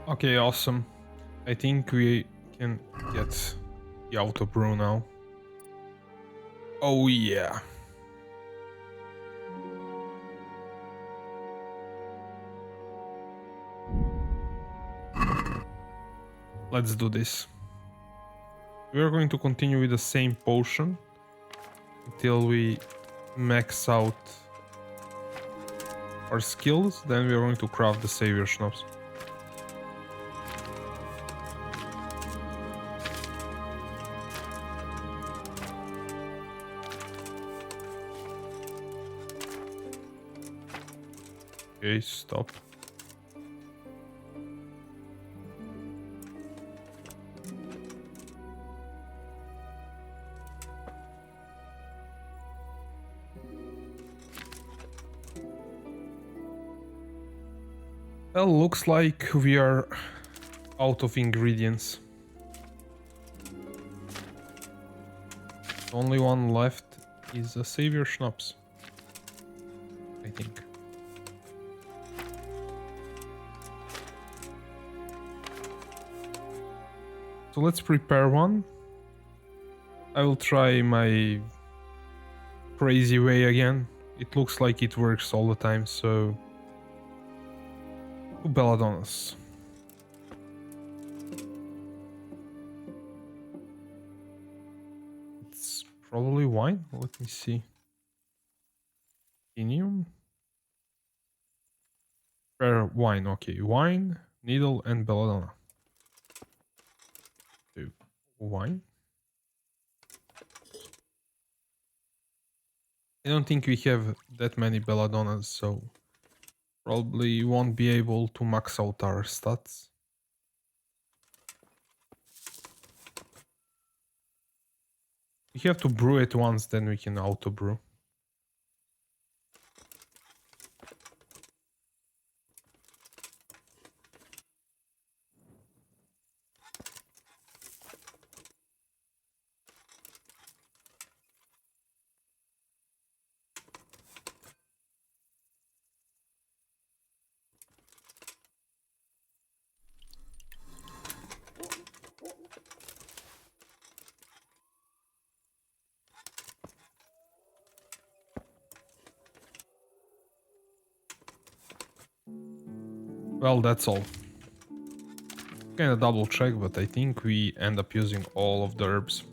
Okay, awesome. I think we can get the auto brew now. Oh yeah. Let's do this. We are going to continue with the same potion until we max out our skills. Then we are going to craft the savior schnapps. Okay, stop. Well, looks like we are out of ingredients. Only one left is a savior schnapps, I think. So let's prepare one. I will try my crazy way again. It looks like it works all the time, so... Belladonnas. It's probably wine. Let me see. Inium. Wine, okay. Wine, needle, and belladonna. So, wine. I don't think we have that many belladonnas, so probably won't be able to max out our stats. We have to brew it once, then we can auto brew. Well, that's all. Kinda double check, but I think we end up using all of the herbs.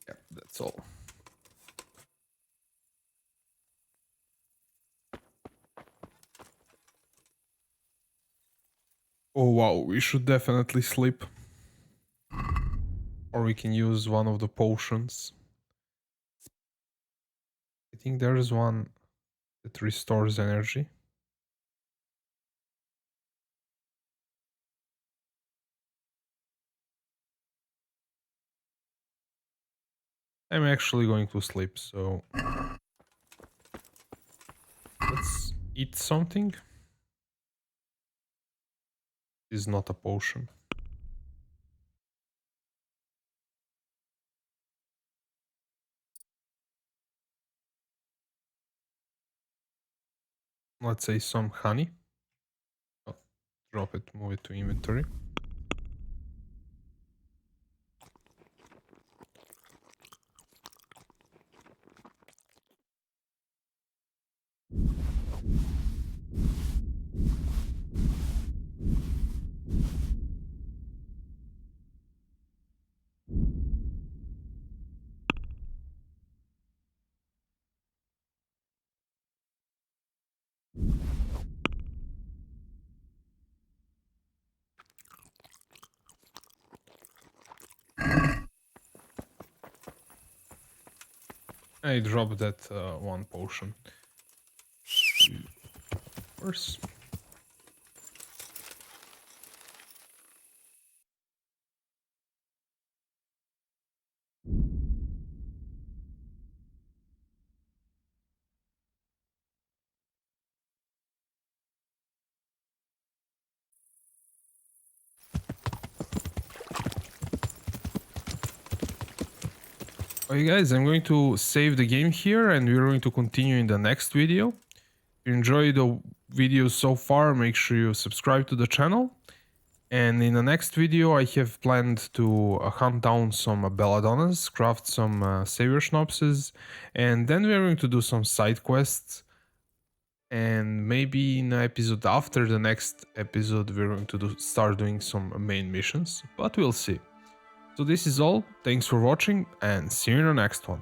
Yeah, that's all. Oh wow, we should definitely sleep. Or we can use one of the potions. I think there is one that restores energy. I'm actually going to sleep, so let's eat something. This is not a potion. Let's say some honey. Oh, drop it, move it to inventory. I dropped that one potion. Of course. Okay guys, I'm going to save the game here and we're going to continue in the next video. If you enjoyed the video so far, make sure you subscribe to the channel. And in the next video, I have planned to hunt down some belladonnas, craft some savior schnapses, and then we're going to do some side quests. And maybe in the episode after the next episode, we're going to start doing some main missions, but we'll see. So this is all. Thanks for watching and see you in the next one.